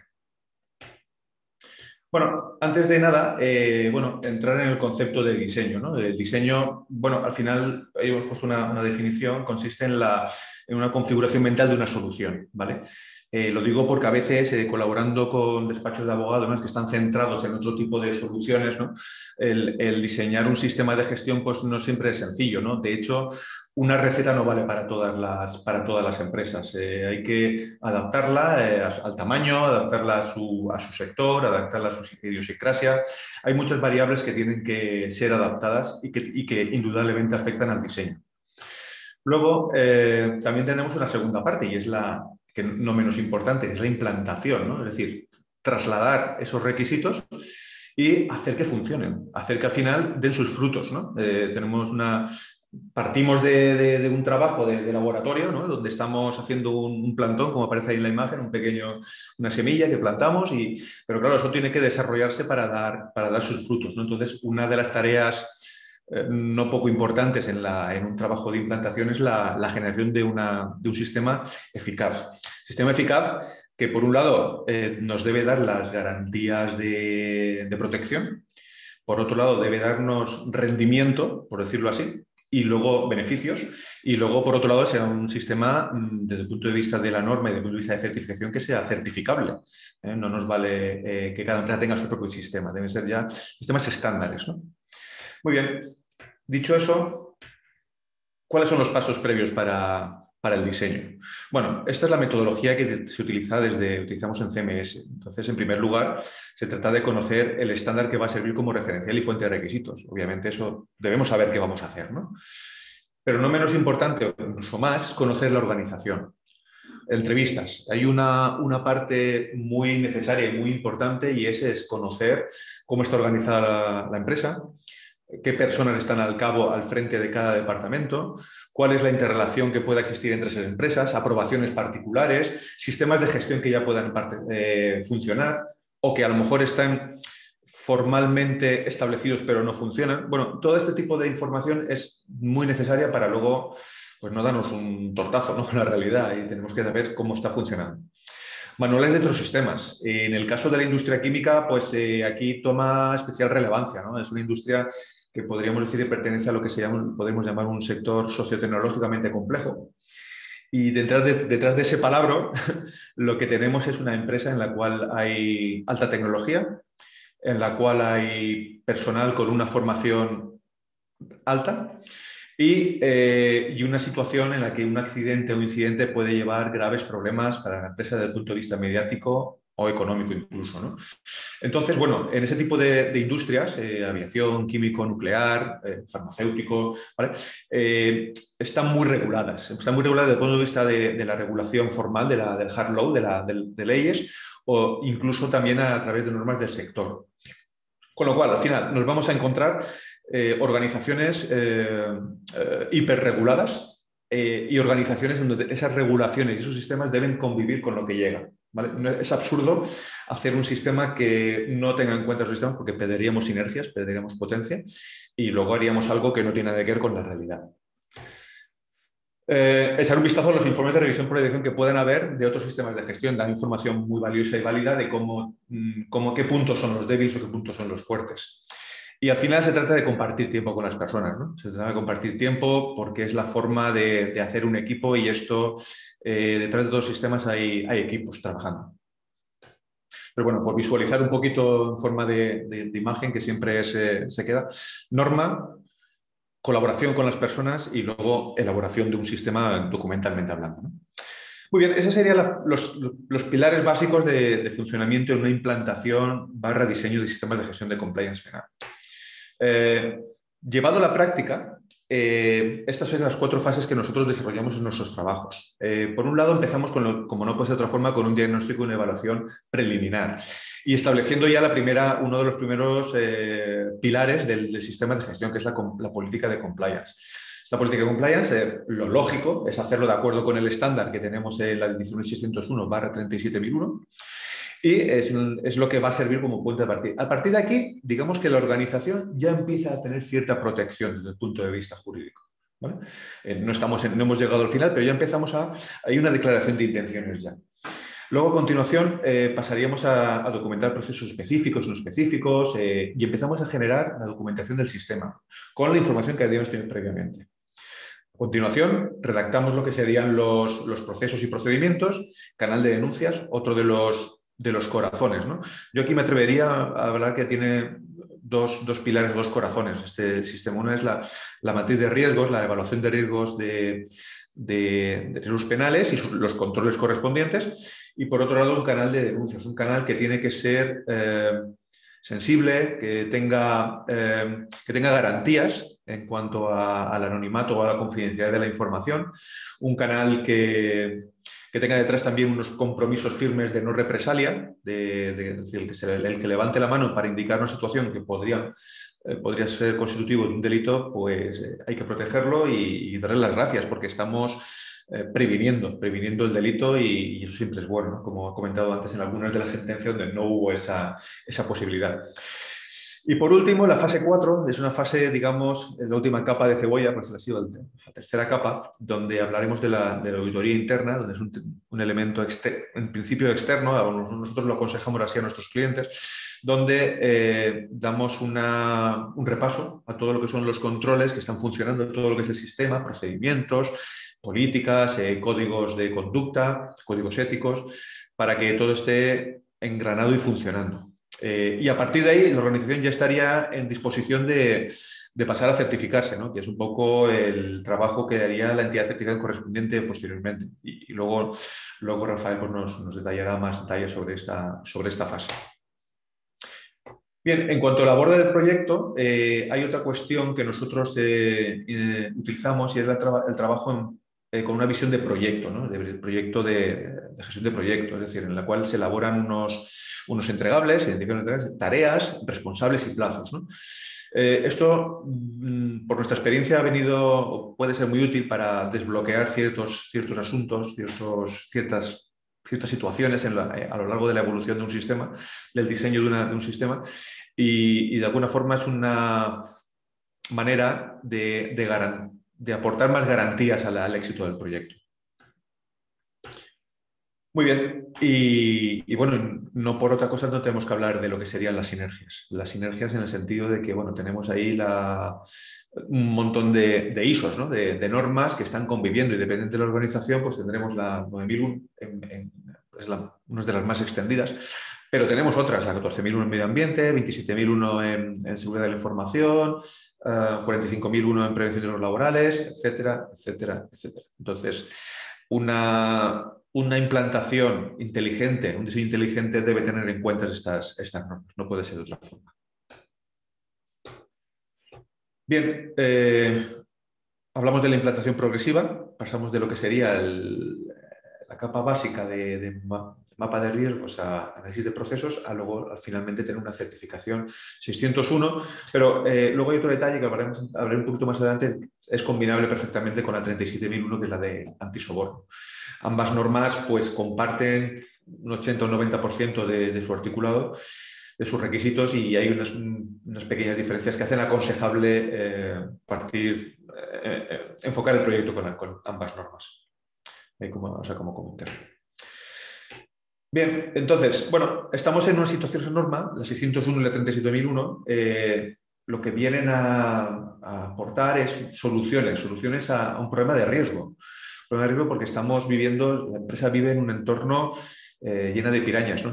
Bueno, antes de nada, entrar en el concepto de diseño, ¿no? El diseño, bueno, al final hemos puesto una definición, consiste en una configuración mental de una solución, ¿vale? Lo digo porque a veces, colaborando con despachos de abogados, ¿no?, que están centrados en otro tipo de soluciones, ¿no?, el diseñar un sistema de gestión pues no siempre es sencillo, ¿no? De hecho, una receta no vale para todas las empresas. Hay que adaptarla al tamaño, adaptarla a su sector, adaptarla a su idiosincrasia. Hay muchas variables que tienen que ser adaptadas y que indudablemente afectan al diseño. Luego, también tenemos una segunda parte, y es la que no menos importante, es la implantación, ¿no? Es decir, trasladar esos requisitos y hacer que funcionen, hacer que al final den sus frutos, ¿no? Partimos de un trabajo de laboratorio, ¿no?, donde estamos haciendo un plantón, como aparece ahí en la imagen, una semilla que plantamos, pero claro, eso tiene que desarrollarse para dar sus frutos, ¿no? Entonces, una de las tareas no poco importantes en un trabajo de implantación es la generación de un sistema eficaz. Sistema eficaz que, por un lado, nos debe dar las garantías de protección, por otro lado, debe darnos rendimiento, por decirlo así, y luego beneficios, y luego, por otro lado, sea un sistema, desde el punto de vista de la norma y desde el punto de vista de certificación, que sea certificable. No nos vale que cada empresa tenga su propio sistema, deben ser ya sistemas estándares, ¿no? Muy bien, dicho eso, ¿cuáles son los pasos previos para el diseño? Bueno, esta es la metodología que se utilizamos en CMS. Entonces, en primer lugar, se trata de conocer el estándar que va a servir como referencial y fuente de requisitos. Obviamente, eso debemos saber qué vamos a hacer, ¿no? Pero no menos importante, o incluso más, es conocer la organización. Entrevistas. Hay una parte muy necesaria y muy importante, y es conocer cómo está organizada la empresa, qué personas están al frente de cada departamento, cuál es la interrelación que pueda existir entre esas empresas, aprobaciones particulares, sistemas de gestión que ya puedan funcionar o que a lo mejor están formalmente establecidos pero no funcionan. Bueno, todo este tipo de información es muy necesaria para luego pues, no darnos un tortazo, ¿no?, con la realidad, y tenemos que saber cómo está funcionando. Manuales de otros sistemas. En el caso de la industria química, pues aquí toma especial relevancia, ¿no? Es una industria que podríamos decir que pertenece a lo que podemos llamar un sector sociotecnológicamente complejo. Y detrás de ese palabra, lo que tenemos es una empresa en la cual hay alta tecnología, en la cual hay personal con una formación alta, y una situación en la que un accidente o incidente puede llevar graves problemas para la empresa desde el punto de vista mediático o económico incluso, ¿no? Entonces, bueno, en ese tipo de industrias, aviación, químico, nuclear, farmacéutico, ¿vale?, están muy reguladas. Están muy reguladas desde el punto de vista de la regulación formal, del hard law, de leyes, o incluso también a través de normas del sector. Con lo cual, al final, nos vamos a encontrar organizaciones hiperreguladas y organizaciones donde esas regulaciones y esos sistemas deben convivir con lo que llega, ¿vale? Es absurdo hacer un sistema que no tenga en cuenta esos sistemas, porque perderíamos sinergias, perderíamos potencia, y luego haríamos algo que no tiene nada que ver con la realidad. Echar un vistazo a los informes de revisión por dirección que puedan haber de otros sistemas de gestión. Dan información muy valiosa y válida de qué puntos son los débiles o qué puntos son los fuertes. Y al final se trata de compartir tiempo con las personas, ¿no? Se trata de compartir tiempo porque es la forma de hacer un equipo, y esto, detrás de todos los sistemas hay equipos trabajando. Pero bueno, por visualizar un poquito en forma de imagen, que siempre se queda. Norma, colaboración con las personas y luego elaboración de un sistema documentalmente hablando, ¿no? Muy bien, esos serían los pilares básicos de funcionamiento en una implantación / diseño de sistemas de gestión de compliance penal. Llevado a la práctica, estas son las 4 fases que nosotros desarrollamos en nuestros trabajos. Por un lado, empezamos, como no puede ser de otra forma, con un diagnóstico y una evaluación preliminar y estableciendo ya uno de los primeros pilares del sistema de gestión, que es la política de compliance. Esta política de compliance, lo lógico es hacerlo de acuerdo con el estándar que tenemos en la edición 601/37001 y es lo que va a servir como punto de partida. A partir de aquí, digamos que la organización ya empieza a tener cierta protección desde el punto de vista jurídico, ¿vale? No hemos llegado al final, pero ya empezamos hay una declaración de intenciones ya. Luego, a continuación, pasaríamos a documentar procesos específicos, no específicos, y empezamos a generar la documentación del sistema con la información que habíamos tenido previamente. A continuación, redactamos lo que serían los procesos y procedimientos, canal de denuncias, otro de los corazones, ¿no? Yo aquí me atrevería a hablar que tiene dos pilares, 2 corazones. Este sistema, uno es la matriz de riesgos, la evaluación de riesgos de riesgos penales y los controles correspondientes, y por otro lado un canal de denuncias, un canal que tiene que ser sensible, que tenga garantías en cuanto al anonimato o a la confidencialidad de la información, un canal que tenga detrás también unos compromisos firmes de no represalia, es decir, el que levante la mano para indicar una situación que podría ser constitutivo de un delito, pues hay que protegerlo y darle las gracias, porque estamos previniendo el delito y eso siempre es bueno, ¿no? Como he comentado antes en algunas de las sentencias donde no hubo esa posibilidad. Y por último, la fase 4 es una fase, digamos, la última capa de cebolla, pues ha sido la tercera capa, donde hablaremos de la auditoría interna, donde es un elemento en principio externo, nosotros lo aconsejamos así a nuestros clientes, donde damos un repaso a todo lo que son los controles que están funcionando, todo lo que es el sistema, procedimientos, políticas, códigos de conducta, códigos éticos, para que todo esté engranado y funcionando. Y a partir de ahí la organización ya estaría en disposición de pasar a certificarse, ¿no? Que es un poco el trabajo que haría la entidad certificada correspondiente posteriormente. Y luego Rafael pues, nos detallará más detalles sobre esta fase. Bien, en cuanto a la labor del proyecto, hay otra cuestión que nosotros utilizamos y es el trabajo con una visión de proyecto, ¿no? De proyecto de gestión de proyectos, es decir, en la cual se elaboran unos entregables, tareas, responsables y plazos, ¿no? Esto, por nuestra experiencia, puede ser muy útil para desbloquear ciertos asuntos, ciertas situaciones a lo largo de la evolución de un sistema, del diseño de un sistema, y de alguna forma es una manera de aportar más garantías al éxito del proyecto. Muy bien, y bueno, no por otra cosa no tenemos que hablar de lo que serían las sinergias. Las sinergias en el sentido de que, bueno, tenemos ahí un montón de ISOs, ¿no? de normas que están conviviendo, y dependiendo de la organización, pues tendremos la 9001, es una de las más extendidas, pero tenemos otras, la 14.001 en medio ambiente, 27.001 en seguridad de la información, 45.001 en prevención de los laborales, etcétera, etcétera, etcétera. Entonces, una implantación inteligente, un diseño inteligente debe tener en cuenta estas normas, no puede ser de otra forma. Bien, hablamos de la implantación progresiva, pasamos de lo que sería la capa básica de mapa de riesgos a análisis de procesos, a luego finalmente tener una certificación 601, pero luego hay otro detalle que hablaré un poquito más adelante, es combinable perfectamente con la 37.001, que es la de antisoborno. Ambas normas pues comparten un 80 o 90% de su articulado, de sus requisitos, y hay unas pequeñas diferencias que hacen aconsejable enfocar el proyecto con ambas normas. Como comentar. Bien, entonces, bueno, estamos en una situación de norma, la 601 y la 37.001, lo que vienen a aportar es soluciones a un problema de riesgo. Porque la empresa vive en un entorno lleno de pirañas, ¿no?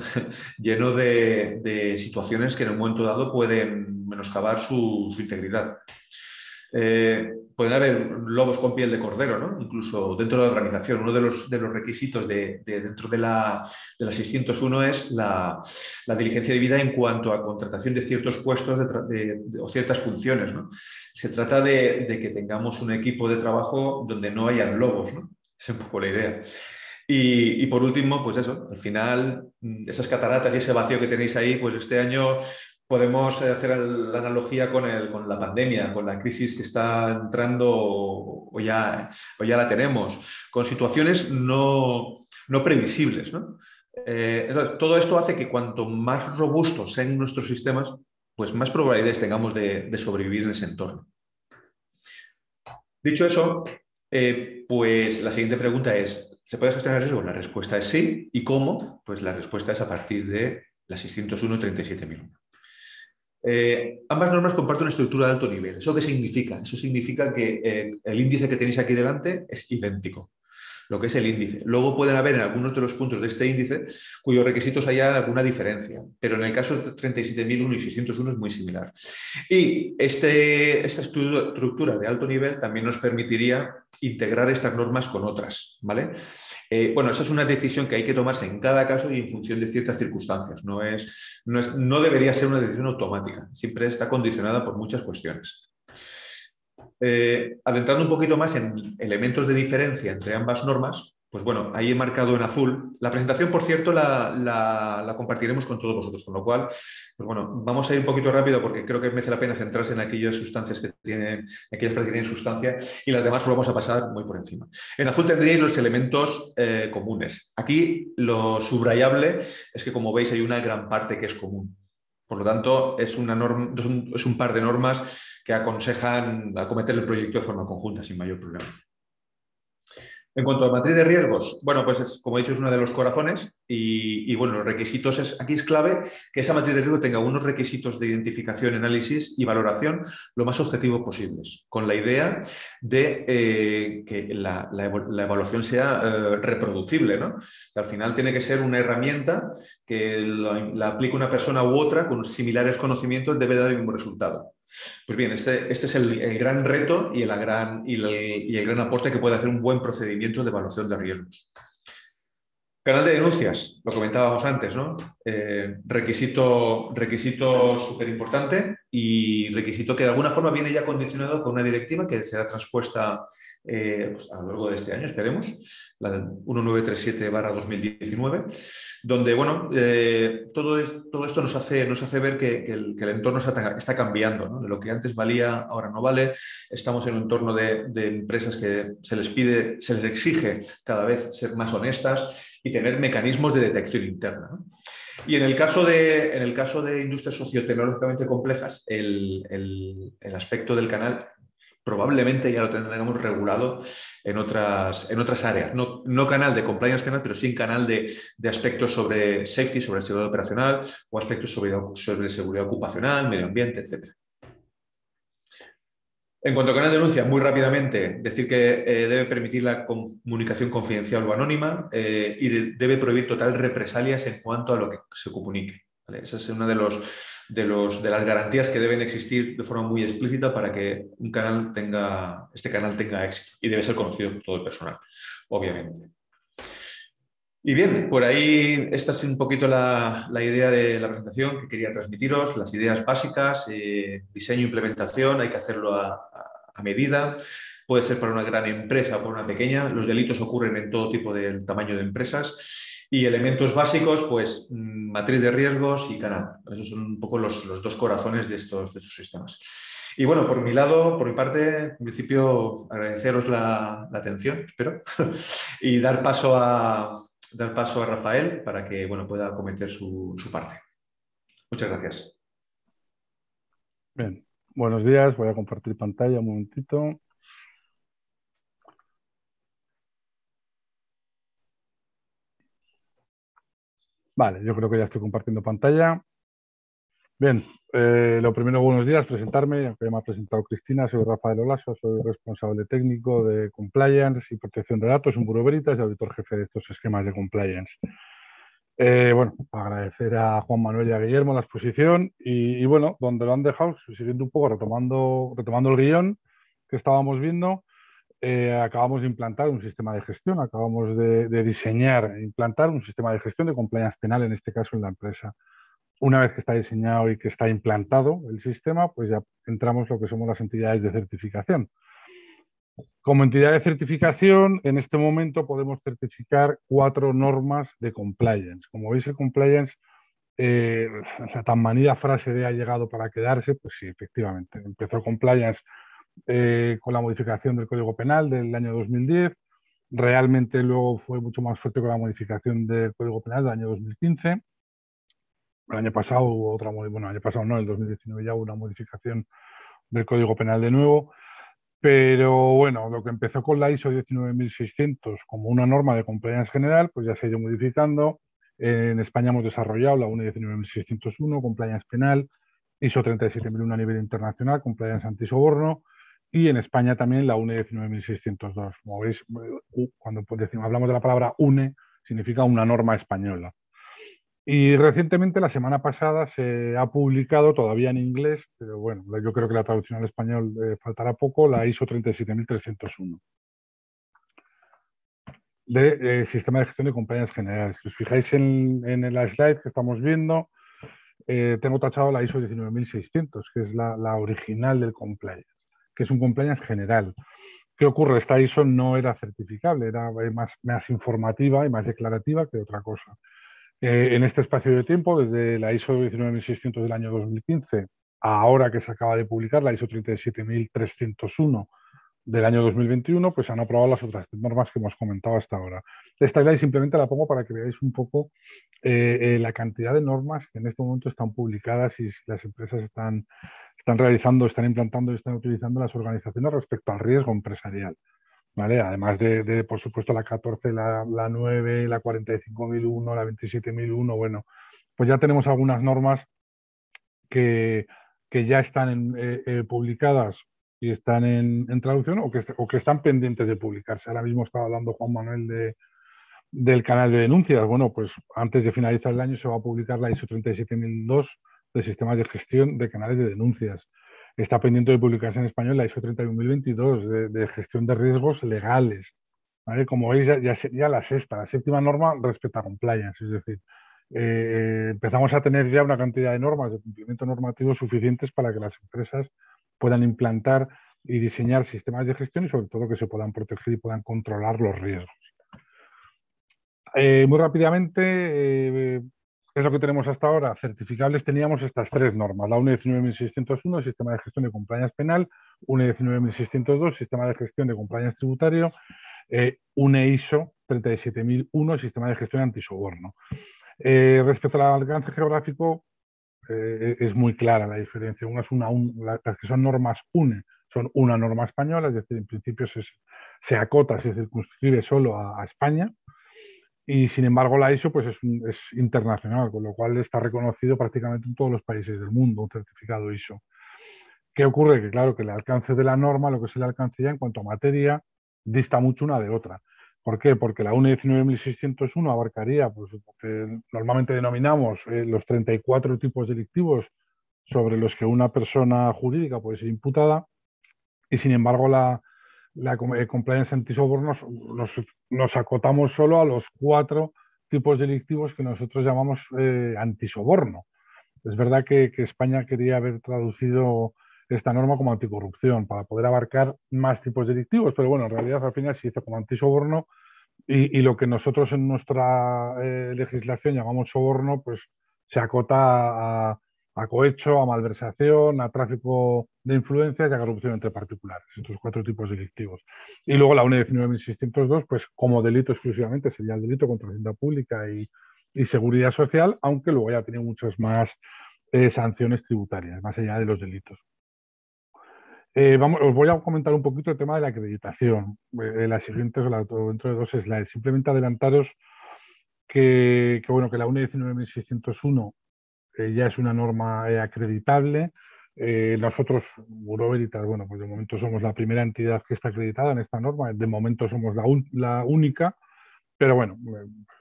Lleno de situaciones que en un momento dado pueden menoscabar su integridad. Pueden haber lobos con piel de cordero, ¿no? Incluso dentro de la organización. Uno de los requisitos dentro de la 601 es la diligencia debida en cuanto a contratación de ciertos puestos o ciertas funciones, ¿no? se trata de que tengamos un equipo de trabajo donde no hayan lobos, ¿no? Es un poco la idea. Y por último, pues eso, al final, esas cataratas y ese vacío que tenéis ahí, pues este año podemos hacer la analogía con la pandemia, con la crisis que está entrando o ya la tenemos, con situaciones no previsibles, ¿no? Entonces, todo esto hace que cuanto más robustos sean nuestros sistemas, pues más probabilidades tengamos de sobrevivir en ese entorno. Dicho eso, pues la siguiente pregunta es, ¿se puede gestionar el riesgo? La respuesta es sí. ¿Y cómo? Pues la respuesta es a partir de la 601-37001. Ambas normas comparten una estructura de alto nivel. ¿Eso qué significa? Eso significa que el índice que tenéis aquí delante es idéntico, lo que es el índice. Luego pueden haber en algunos de los puntos de este índice cuyos requisitos haya alguna diferencia, pero en el caso de 37.001 y 601 es muy similar. Y esta estructura de alto nivel también nos permitiría integrar estas normas con otras, ¿vale? Bueno, esa es una decisión que hay que tomarse en cada caso y en función de ciertas circunstancias. No debería ser una decisión automática, siempre está condicionada por muchas cuestiones. Adentrando un poquito más en elementos de diferencia entre ambas normas, pues bueno, ahí he marcado en azul. La presentación, por cierto, la compartiremos con todos vosotros, con lo cual, pues bueno, vamos a ir un poquito rápido porque creo que merece la pena centrarse en aquellas sustancias que tienen, aquellas partes que tienen sustancia, y las demás lo vamos a pasar muy por encima. En azul tendréis los elementos comunes. Aquí lo subrayable es que, como veis, hay una gran parte que es común. Por lo tanto, es un par de normas que aconsejan acometer el proyecto de forma conjunta, sin mayor problema. En cuanto a matriz de riesgos, bueno, pues como he dicho, es uno de los corazones y bueno, los requisitos, aquí es clave que esa matriz de riesgo tenga unos requisitos de identificación, análisis y valoración lo más objetivos posibles, con la idea de que la evaluación sea reproducible, ¿no? Al final tiene que ser una herramienta que la aplique una persona u otra con similares conocimientos, debe dar el mismo resultado. Pues bien, este es el gran reto y el gran aporte que puede hacer un buen procedimiento de evaluación de riesgos. Canal de denuncias, lo comentábamos antes, ¿no? Requisito súper importante y requisito que de alguna forma viene ya condicionado con una directiva que será transpuesta pues a lo largo de este año, esperemos, la 1937/2019, donde bueno, todo esto nos hace ver que el entorno está cambiando, ¿no? De lo que antes valía, ahora no vale. Estamos en un entorno de empresas que se les exige cada vez ser más honestas y tener mecanismos de detección interna, ¿no? Y en el caso de industrias sociotecnológicamente complejas, el aspecto del canal probablemente ya lo tendremos regulado en otras áreas. No canal de compliance penal, pero sí en canal de aspectos sobre safety, sobre seguridad operacional, o aspectos sobre seguridad ocupacional, medio ambiente, etc. En cuanto a canal de denuncia, muy rápidamente, decir que debe permitir la comunicación confidencial o anónima y debe prohibir total represalias en cuanto a lo que se comunique, ¿vale? Esa es una de las garantías que deben existir de forma muy explícita para que este canal tenga éxito, y debe ser conocido por todo el personal, obviamente. Y bien, por ahí esta es un poquito la idea de la presentación que quería transmitiros, las ideas básicas, diseño e implementación, hay que hacerlo a medida, puede ser para una gran empresa o para una pequeña, los delitos ocurren en todo tipo de tamaño de empresas, y elementos básicos, pues matriz de riesgos y canal. Esos son un poco los dos corazones de estos sistemas. Y bueno, por mi parte, en principio agradeceros la atención, espero, y dar paso a Rafael para que bueno, pueda comentar su parte. Muchas gracias. Bien, buenos días. Voy a compartir pantalla un momentito. Vale, yo creo que ya estoy compartiendo pantalla. Bien, lo primero, buenos días, presentarme. Aunque ya me ha presentado Cristina, soy Rafael Olaso, soy responsable técnico de Compliance y Protección de Datos en Bureau Veritas y auditor jefe de estos esquemas de Compliance. Bueno, agradecer a Juan Manuel y a Guillermo la exposición y bueno, donde lo han dejado, siguiendo un poco, retomando el guión que estábamos viendo, acabamos de implantar un sistema de gestión, acabamos de diseñar e implantar un sistema de gestión de compliance penal, en este caso en la empresa. Una vez que está diseñado y que está implantado el sistema, pues ya entramos lo que somos las entidades de certificación. Como entidad de certificación, en este momento podemos certificar 4 normas de compliance. Como veis, el compliance, la tan manida frase de ha llegado para quedarse, pues sí, efectivamente. Empezó compliance con la modificación del Código Penal del año 2010. Realmente luego fue mucho más fuerte con la modificación del Código Penal del año 2015. El año pasado hubo otra, bueno, el año pasado no, el 2019 ya hubo una modificación del Código Penal de nuevo. Pero bueno, lo que empezó con la ISO 19600 como una norma de compliance general, pues ya se ha ido modificando. En España hemos desarrollado la UNE 19601, compliance penal, ISO 37001 a nivel internacional, compliance antisoborno, y en España también la UNE 19602. Como veis, cuando hablamos de la palabra UNE, significa una norma española. Y recientemente, la semana pasada, se ha publicado, todavía en inglés, pero bueno, yo creo que la traducción al español faltará poco, la ISO 37301 de Sistema de Gestión de Compliance General. Si os fijáis en la slide que estamos viendo, tengo tachado la ISO 19600, que es la original del compliance, que es un compliance general. ¿Qué ocurre? Esta ISO no era certificable, era más informativa y más declarativa que otra cosa. En este espacio de tiempo, desde la ISO 19600 del año 2015 a ahora que se acaba de publicar la ISO 37301 del año 2021, pues se han aprobado las otras normas que hemos comentado hasta ahora. Esta slide simplemente la pongo para que veáis un poco la cantidad de normas que en este momento están publicadas y las empresas están realizando, están implantando y están utilizando las organizaciones respecto al riesgo empresarial. ¿Vale? Además de, por supuesto, la 14, la 9, la 45.001, la 27.001, bueno, pues ya tenemos algunas normas que ya están publicadas y están en traducción o que están pendientes de publicarse. Ahora mismo estaba hablando Juan Manuel del canal de denuncias. Bueno, pues antes de finalizar el año se va a publicar la ISO 37002 de sistemas de gestión de canales de denuncias. Está pendiente de publicarse en español la ISO 31022 de gestión de riesgos legales. ¿Vale? Como veis, ya sería la séptima norma respecto a compliance. Es decir, empezamos a tener ya una cantidad de normas de cumplimiento normativo suficientes para que las empresas puedan implantar y diseñar sistemas de gestión y sobre todo que se puedan proteger y puedan controlar los riesgos. Muy rápidamente, ¿qué es lo que tenemos hasta ahora? Certificables teníamos estas 3 normas, la UNE 19601, Sistema de Gestión de Compliance Penal, UNE 19602, Sistema de Gestión de Compliance Tributario, UNE ISO 37001, Sistema de Gestión Antisoborno. Respecto al alcance geográfico, es muy clara la diferencia. Las que son normas UNE son una norma española, es decir, en principio se acota, se circunscribe solo a España. Y sin embargo la ISO pues es internacional, con lo cual está reconocido prácticamente en todos los países del mundo, un certificado ISO. ¿Qué ocurre? Que claro, que el alcance de la norma, lo que es el alcance ya en cuanto a materia, dista mucho una de otra. ¿Por qué? Porque la UNE 19601 abarcaría pues, lo que normalmente denominamos los 34 tipos delictivos sobre los que una persona jurídica puede ser imputada, y sin embargo la compliance antisoborno nos acotamos solo a los 4 tipos delictivos que nosotros llamamos antisoborno. Es verdad que España quería haber traducido esta norma como anticorrupción para poder abarcar más tipos delictivos, pero bueno, en realidad al final se hizo como antisoborno y lo que nosotros en nuestra legislación llamamos soborno, pues se acota a cohecho, a malversación, a tráfico de influencias y a corrupción entre particulares, estos 4 tipos delictivos. Y luego la UNE 19602, pues como delito exclusivamente sería el delito contra la hacienda pública y seguridad social, aunque luego ya tiene muchas más sanciones tributarias, más allá de los delitos. Os voy a comentar un poquito el tema de la acreditación. Las siguientes, dentro de 2 slides. Simplemente adelantaros que la UNE 19601 ya es una norma acreditable. Nosotros, Bureau Veritas, bueno, pues de momento somos la primera entidad que está acreditada en esta norma. De momento somos la única, pero bueno,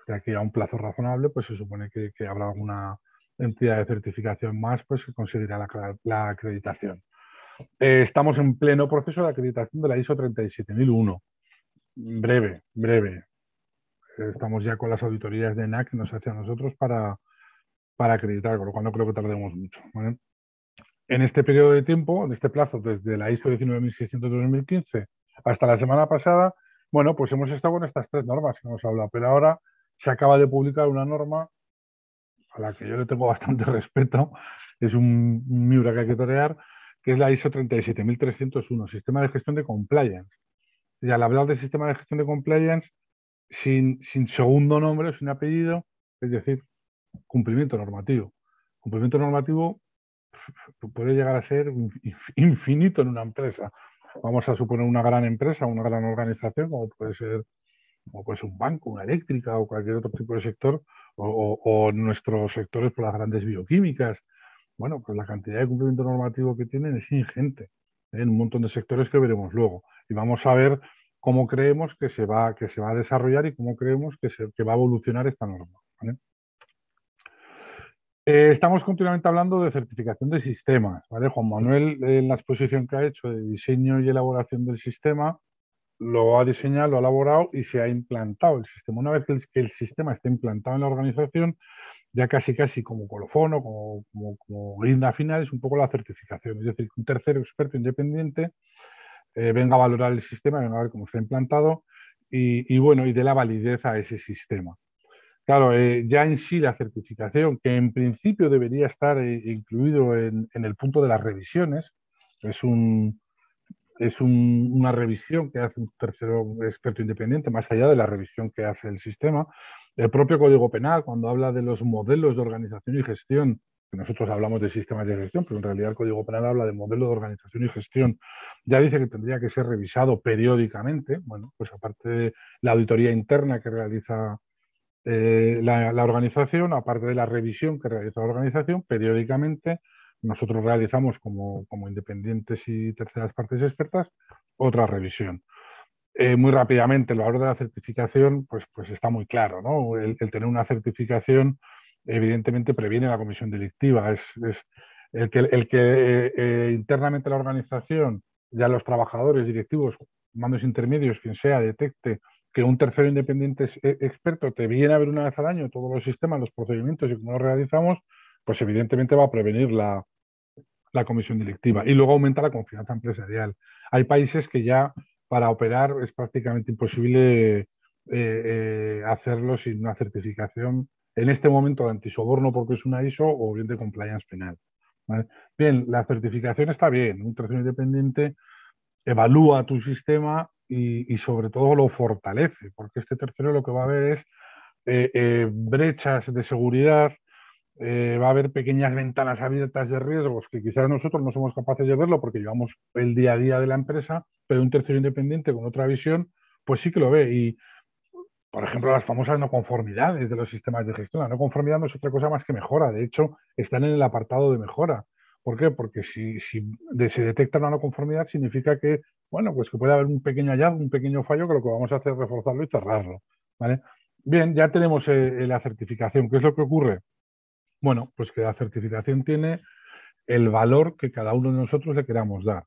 de aquí a un plazo razonable, pues se supone que habrá alguna entidad de certificación más pues, que conseguirá la acreditación. Estamos en pleno proceso de acreditación de la ISO 37001. Breve. Estamos ya con las auditorías de ENAC que nos hace a nosotros para para acreditar, con lo cual no creo que tardemos mucho, ¿vale? En este periodo de tiempo, en este plazo, desde la ISO 19600 de 2015 hasta la semana pasada, bueno, pues hemos estado con estas 3 normas que hemos hablado, pero ahora se acaba de publicar una norma a la que yo le tengo bastante respeto, es un miura que hay que torear, que es la ISO 37301, Sistema de Gestión de Compliance. Y al hablar de Sistema de Gestión de Compliance, sin segundo nombre, sin apellido, es decir, cumplimiento normativo. Cumplimiento normativo puede llegar a ser infinito en una empresa. Vamos a suponer una gran empresa, una gran organización, como puede ser un banco, una eléctrica o cualquier otro tipo de sector, o nuestros sectores por las grandes bioquímicas. Bueno, pues la cantidad de cumplimiento normativo que tienen es ingente, en un montón de sectores que veremos luego. Y vamos a ver cómo creemos que se va a desarrollar y cómo creemos que va a evolucionar esta norma, ¿vale? Estamos continuamente hablando de certificación de sistemas, ¿vale? Juan Manuel, en la exposición que ha hecho de diseño y elaboración del sistema, lo ha diseñado, lo ha elaborado y se ha implantado el sistema. Una vez que el sistema está implantado en la organización, ya casi como colofón o como guinda final, es un poco la certificación. Es decir, que un tercero experto independiente venga a valorar el sistema, venga a ver cómo está implantado y dé la validez a ese sistema. Claro, ya en sí la certificación, que en principio debería estar incluido en el punto de las revisiones, es una revisión que hace un tercero experto independiente, más allá de la revisión que hace el sistema. El propio Código Penal, cuando habla de los modelos de organización y gestión, que nosotros hablamos de sistemas de gestión, pero en realidad el Código Penal habla de modelos de organización y gestión, ya dice que tendría que ser revisado periódicamente. Bueno, pues aparte de la auditoría interna que realiza la organización, aparte de la revisión que realiza la organización, periódicamente nosotros realizamos como independientes y terceras partes expertas otra revisión. Muy rápidamente, el valor de la certificación pues está muy claro, ¿no? El tener una certificación evidentemente previene la comisión delictiva. Es el que internamente la organización, ya los trabajadores, directivos, mandos intermedios, quien sea, detecte que un tercero independiente experto te viene a ver una vez al año todos los sistemas, los procedimientos y cómo los realizamos, pues evidentemente va a prevenir la comisión delictiva. Y luego aumenta la confianza empresarial. Hay países que ya para operar es prácticamente imposible hacerlo sin una certificación, en este momento de antisoborno porque es una ISO o bien de compliance penal, ¿vale? Bien, la certificación está bien, un tercero independiente evalúa tu sistema y sobre todo lo fortalece, porque este tercero lo que va a ver es brechas de seguridad, va a haber pequeñas ventanas abiertas de riesgos que quizás nosotros no somos capaces de verlo porque llevamos el día a día de la empresa, pero un tercero independiente con otra visión, pues sí que lo ve. Y, por ejemplo, las famosas no conformidades de los sistemas de gestión. La no conformidad no es otra cosa más que mejora. De hecho, están en el apartado de mejora. ¿Por qué? Porque si se detecta una no conformidad significa que, bueno, pues que puede haber un pequeño hallazgo, un pequeño fallo que lo que vamos a hacer es reforzarlo y cerrarlo, ¿vale? Bien, ya tenemos la certificación. ¿Qué es lo que ocurre? Bueno, pues que la certificación tiene el valor que cada uno de nosotros le queramos dar,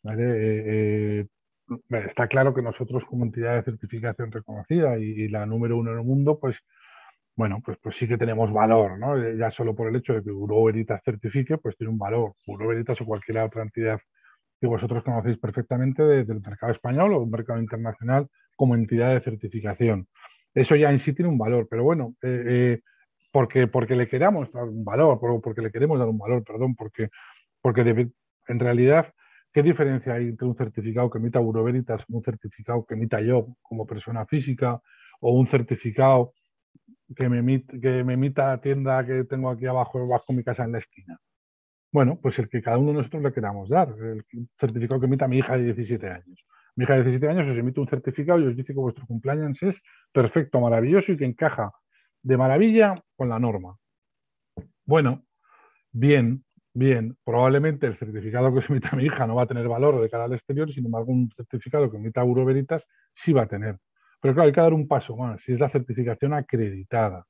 ¿vale? Está claro que nosotros como entidad de certificación reconocida y la número 1 en el mundo, pues bueno, pues sí que tenemos valor, ¿no? Ya solo por el hecho de que Bureau Veritas certifique, pues tiene un valor. Bureau Veritas o cualquier otra entidad que vosotros conocéis perfectamente del mercado español o del mercado internacional como entidad de certificación. Eso ya en sí tiene un valor, pero bueno, porque le queramos dar un valor, porque le queremos dar un valor, perdón, porque en realidad, ¿qué diferencia hay entre un certificado que emita Bureau Veritas, un certificado que emita yo como persona física o un certificado que me emita la tienda que tengo aquí abajo, bajo mi casa en la esquina? Bueno, pues el que cada uno de nosotros le queramos dar, el certificado que emita mi hija de 17 años. Mi hija de 17 años os emite un certificado y os dice que vuestro compliance es perfecto, maravilloso y que encaja de maravilla con la norma. Bueno, bien, probablemente el certificado que os emita mi hija no va a tener valor de cara al exterior, sin embargo un certificado que emita Bureau Veritas sí va a tener. Pero claro, hay que dar un paso más, si es la certificación acreditada.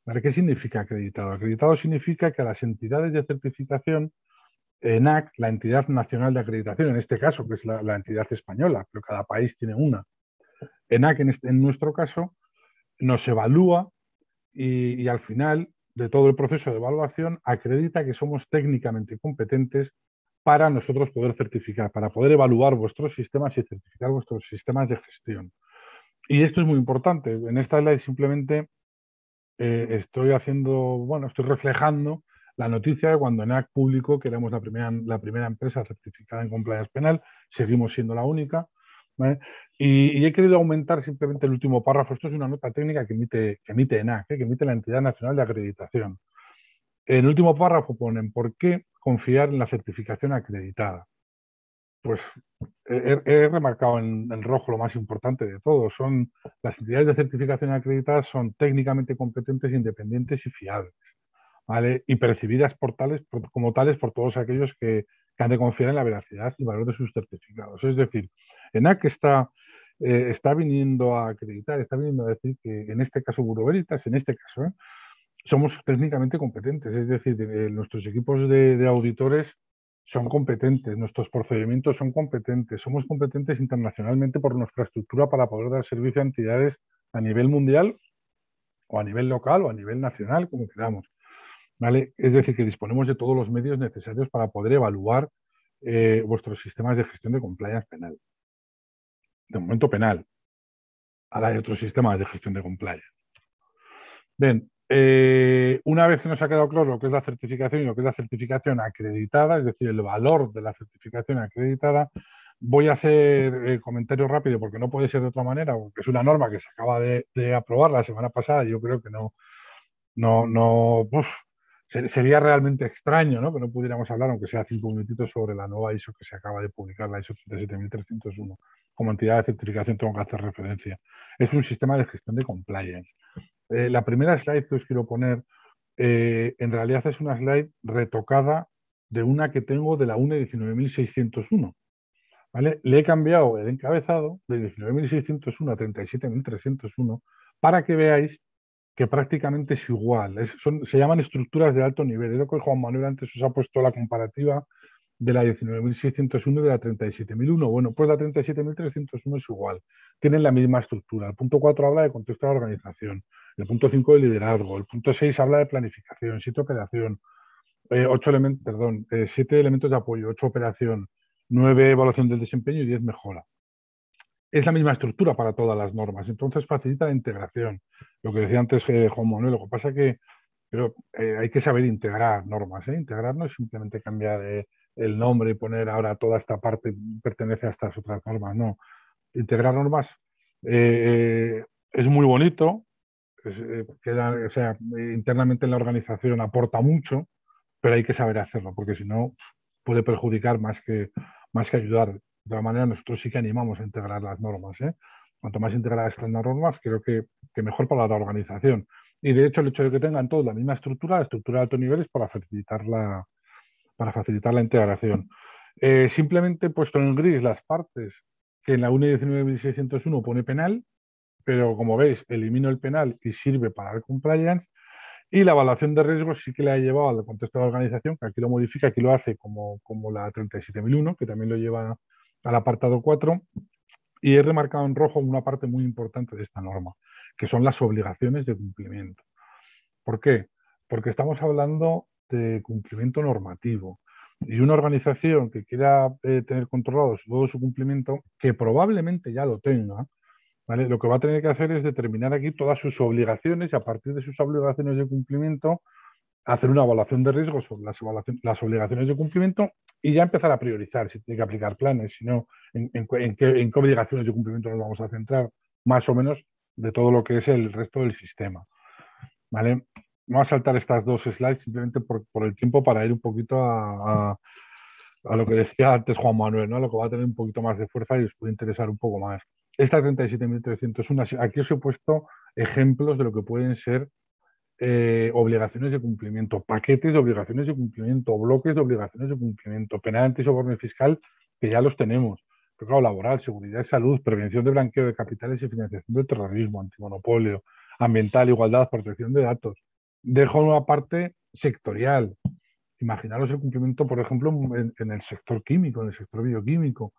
¿Vale? ¿Qué significa acreditado? Acreditado significa que a las entidades de certificación, ENAC, la entidad nacional de acreditación, en este caso, que es la entidad española, pero cada país tiene una, ENAC en nuestro caso, nos evalúa y al final de todo el proceso de evaluación acredita que somos técnicamente competentes para nosotros poder certificar, para poder evaluar vuestros sistemas y certificar vuestros sistemas de gestión. Y esto es muy importante. En esta slide simplemente estoy reflejando la noticia de cuando ENAC publicó que éramos la primera empresa certificada en compliance penal, seguimos siendo la única, ¿vale? Y he querido aumentar simplemente el último párrafo. Esto es una nota técnica que emite ENAC, que emite la Entidad Nacional de Acreditación. En el último párrafo ponen ¿por qué confiar en la certificación acreditada? Pues he remarcado en rojo lo más importante de todo. Son las entidades de certificación acreditadas son técnicamente competentes, independientes y fiables, ¿vale? Y percibidas como tales por todos aquellos que han de confiar en la veracidad y valor de sus certificados. Es decir, ENAC está viniendo a acreditar, está viniendo a decir que en este caso Bureau Veritas, en este caso, somos técnicamente competentes. Es decir, nuestros equipos de auditores son competentes, nuestros procedimientos son competentes, somos competentes internacionalmente por nuestra estructura para poder dar servicio a entidades a nivel mundial o a nivel local o a nivel nacional, como queramos, ¿vale? Es decir, que disponemos de todos los medios necesarios para poder evaluar vuestros sistemas de gestión de compliance penal. De momento penal. Ahora hay otros sistemas de gestión de compliance. Bien, una vez que nos ha quedado claro lo que es la certificación y lo que es la certificación acreditada, es decir, el valor de la certificación acreditada, voy a hacer comentario rápido porque no puede ser de otra manera, porque es una norma que se acaba de aprobar la semana pasada y yo creo que sería realmente extraño, ¿no?, que no pudiéramos hablar, aunque sea 5 minutitos, sobre la nueva ISO que se acaba de publicar, la ISO 37301. Como entidad de certificación tengo que hacer referencia. Es un sistema de gestión de compliance. La primera slide que os quiero poner, en realidad es una slide retocada de una que tengo de la UNE 19601. ¿Vale? Le he cambiado el encabezado de 19.601 a 37.301 para que veáis que prácticamente es igual. Se llaman estructuras de alto nivel. Es lo que Juan Manuel antes os ha puesto la comparativa de la 19.601 y de la 37.001. Bueno, pues la 37.301 es igual. Tienen la misma estructura. El punto 4 habla de contexto de la organización. El punto 5 de liderazgo. El punto 6 habla de planificación, 7 operación. 7 elementos de apoyo, 8 operación, 9 evaluación del desempeño y 10 mejora. Es la misma estructura para todas las normas, entonces facilita la integración. Lo que decía antes Juan Manuel, lo que pasa es que hay que saber integrar normas. Integrar no es simplemente cambiar el nombre y poner ahora toda esta parte pertenece a estas otras normas, no. Integrar normas es muy bonito, internamente en la organización aporta mucho, pero hay que saber hacerlo, porque si no puede perjudicar más que ayudar. De todas maneras, nosotros sí que animamos a integrar las normas. Cuanto más integradas están las normas, creo que mejor para la organización. Y de hecho, el hecho de que tengan todos la misma estructura, la estructura de alto nivel, es para facilitar la integración. Simplemente he puesto en gris las partes que en la UNE 19.601 pone penal, pero como veis, elimino el penal y sirve para el compliance. Y la evaluación de riesgos sí que le ha llevado al contexto de la organización, que aquí lo modifica, aquí lo hace como la 37.001, que también lo lleva al apartado 4. Y he remarcado en rojo una parte muy importante de esta norma, que son las obligaciones de cumplimiento. ¿Por qué? Porque estamos hablando de cumplimiento normativo. Y una organización que quiera tener controlado todo su cumplimiento, que probablemente ya lo tenga, ¿vale?, lo que va a tener que hacer es determinar aquí todas sus obligaciones y a partir de sus obligaciones de cumplimiento hacer una evaluación de riesgos sobre las obligaciones de cumplimiento y ya empezar a priorizar si tiene que aplicar planes, si no, en qué obligaciones de cumplimiento nos vamos a centrar, más o menos de todo lo que es el resto del sistema. ¿Vale? Vamos a saltar estas dos slides simplemente por el tiempo para ir un poquito a lo que decía antes Juan Manuel, ¿no?, lo que va a tener un poquito más de fuerza y os puede interesar un poco más. Esta 37.301, aquí os he puesto ejemplos de lo que pueden ser obligaciones de cumplimiento, paquetes de obligaciones de cumplimiento, bloques de obligaciones de cumplimiento, penal antisoborno fiscal, que ya los tenemos, pecado laboral, seguridad y salud, prevención de blanqueo de capitales y financiación del terrorismo, antimonopolio, ambiental, igualdad, protección de datos. Dejo una parte sectorial. Imaginaros el cumplimiento, por ejemplo, en el sector químico, en el sector bioquímico.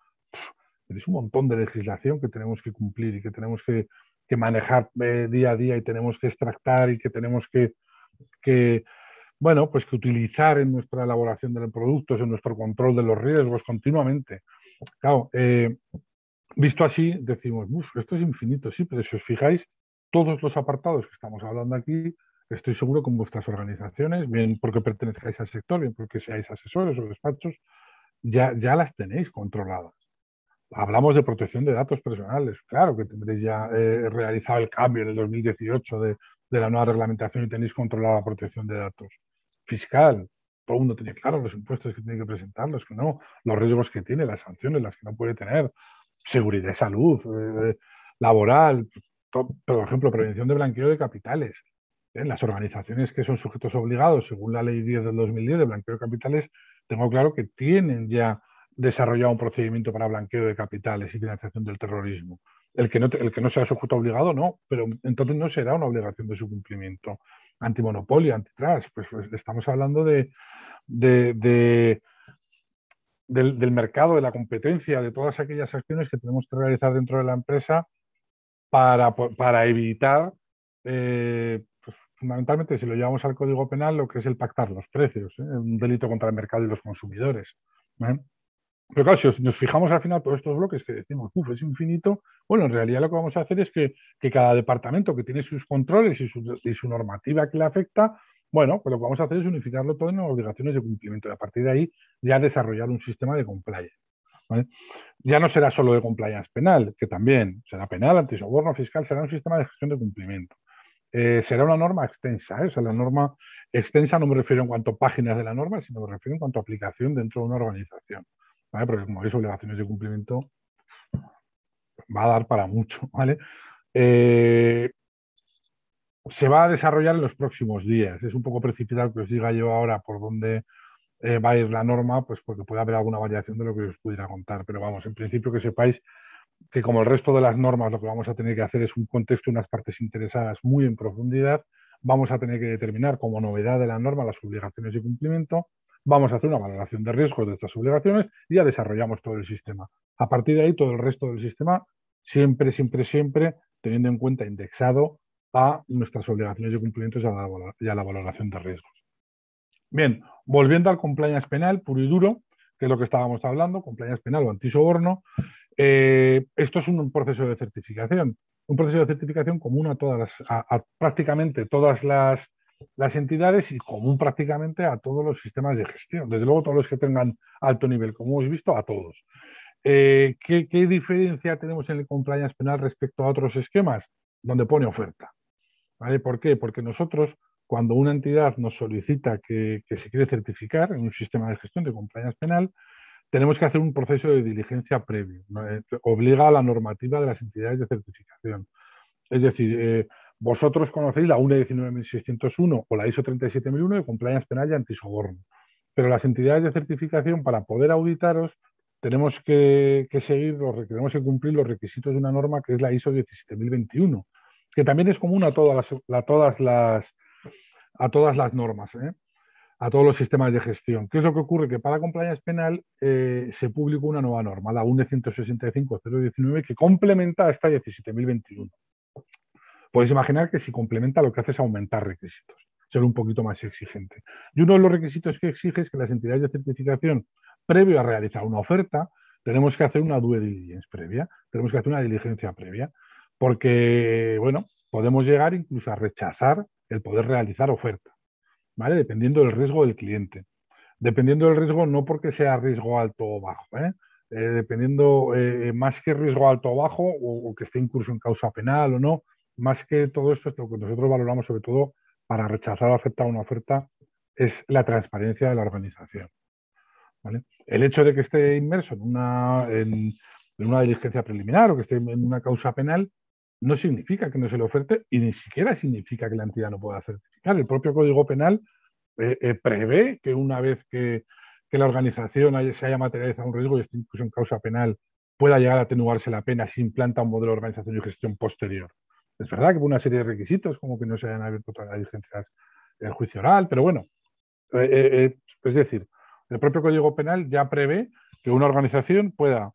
Es un montón de legislación que tenemos que cumplir y que tenemos que manejar día a día y tenemos que extractar y que tenemos que bueno, pues que utilizar en nuestra elaboración de los productos, en nuestro control de los riesgos continuamente. Claro, visto así, decimos, esto es infinito, sí, pero si os fijáis, todos los apartados que estamos hablando aquí, estoy seguro que en vuestras organizaciones, bien porque pertenezcáis al sector, bien porque seáis asesores o despachos, ya las tenéis controladas. Hablamos de protección de datos personales. Claro que tendréis ya realizado el cambio en el 2018 de la nueva reglamentación y tenéis controlada la protección de datos. Fiscal, todo el mundo tiene claro los impuestos que tiene que presentar, los que no, los riesgos que tiene, las sanciones, las que no puede tener, seguridad y salud, laboral, por ejemplo, prevención de blanqueo de capitales. Las organizaciones que son sujetos obligados, según la Ley 10 del 2010 de blanqueo de capitales, tengo claro que tienen ya desarrollado un procedimiento para blanqueo de capitales y financiación del terrorismo. El que no sea sujeto obligado, no, pero entonces no será una obligación de su cumplimiento. Antimonopolio, antitrust, pues estamos hablando del mercado, de la competencia, de todas aquellas acciones que tenemos que realizar dentro de la empresa para evitar, pues, fundamentalmente, si lo llevamos al Código Penal, lo que es el pactar los precios, un delito contra el mercado y los consumidores. Pero claro, si nos fijamos al final todos estos bloques que decimos, es infinito, bueno, en realidad lo que vamos a hacer es que cada departamento que tiene sus controles y su normativa que le afecta, bueno, pues lo que vamos a hacer es unificarlo todo en obligaciones de cumplimiento y a partir de ahí ya desarrollar un sistema de compliance. ¿Vale? Ya no será solo de compliance penal, que también será penal, antisoborno, fiscal, será un sistema de gestión de cumplimiento. Será una norma extensa, o sea, la norma extensa no me refiero en cuanto a páginas de la norma, sino me refiero en cuanto a aplicación dentro de una organización. ¿Vale? Porque como veis, obligaciones de cumplimiento va a dar para mucho. ¿Vale? Se va a desarrollar en los próximos días. Es un poco precipitado que os diga yo ahora por dónde va a ir la norma, pues porque puede haber alguna variación de lo que os pudiera contar. Pero vamos, en principio que sepáis que como el resto de las normas lo que vamos a tener que hacer es un contexto y unas partes interesadas muy en profundidad. Vamos a tener que determinar como novedad de la norma las obligaciones de cumplimiento. Vamos a hacer una valoración de riesgos de estas obligaciones y ya desarrollamos todo el sistema. A partir de ahí, todo el resto del sistema, siempre teniendo en cuenta indexado a nuestras obligaciones de cumplimiento y a la valoración de riesgos. Bien, volviendo al compliance penal puro y duro, que es lo que estábamos hablando, compliance penal o antisoborno, esto es un proceso de certificación. Un proceso de certificación común a prácticamente todas las entidades y común prácticamente a todos los sistemas de gestión. Desde luego, todos los que tengan alto nivel, como hemos visto, a todos. ¿Qué diferencia tenemos en el compliance penal respecto a otros esquemas? Donde pone oferta. ¿Vale? ¿Por qué? Porque nosotros, cuando una entidad nos solicita que se quiere certificar en un sistema de gestión de compliance penal, tenemos que hacer un proceso de diligencia previo. Obliga a la normativa de las entidades de certificación. Es decir, vosotros conocéis la UNE 19601 o la ISO 37001 de compliance penal y antisoborno. Pero las entidades de certificación, para poder auditaros, tenemos que tenemos que cumplir los requisitos de una norma que es la ISO 17021, que también es común a todas las normas, a todos los sistemas de gestión. ¿Qué es lo que ocurre? Que para compliance penal se publicó una nueva norma, la UNE 165.019, que complementa a esta 17.021. Podéis imaginar que si complementa, lo que hace es aumentar requisitos, ser un poquito más exigente. Y uno de los requisitos que exige es que las entidades de certificación, previo a realizar una oferta, tenemos que hacer una due diligence previa, tenemos que hacer una diligencia previa, porque, bueno, podemos llegar incluso a rechazar el poder realizar oferta, ¿vale? Dependiendo del riesgo del cliente. Dependiendo del riesgo, no porque sea riesgo alto o bajo, dependiendo más que riesgo alto o bajo, o que esté incluso en causa penal o no, más que todo esto es lo que nosotros valoramos sobre todo para rechazar o aceptar una oferta, es la transparencia de la organización. ¿Vale? El hecho de que esté inmerso en una diligencia preliminar o que esté en una causa penal no significa que no se le oferte y ni siquiera significa que la entidad no pueda certificar. El propio Código Penal prevé que una vez que la organización se haya materializado un riesgo y esté incluso en causa penal, pueda llegar a atenuarse la pena si implanta un modelo de organización y gestión posterior. Es verdad que por una serie de requisitos, como que no se hayan abierto todas las diligencias del juicio oral, pero bueno, es decir, el propio Código Penal ya prevé que una organización pueda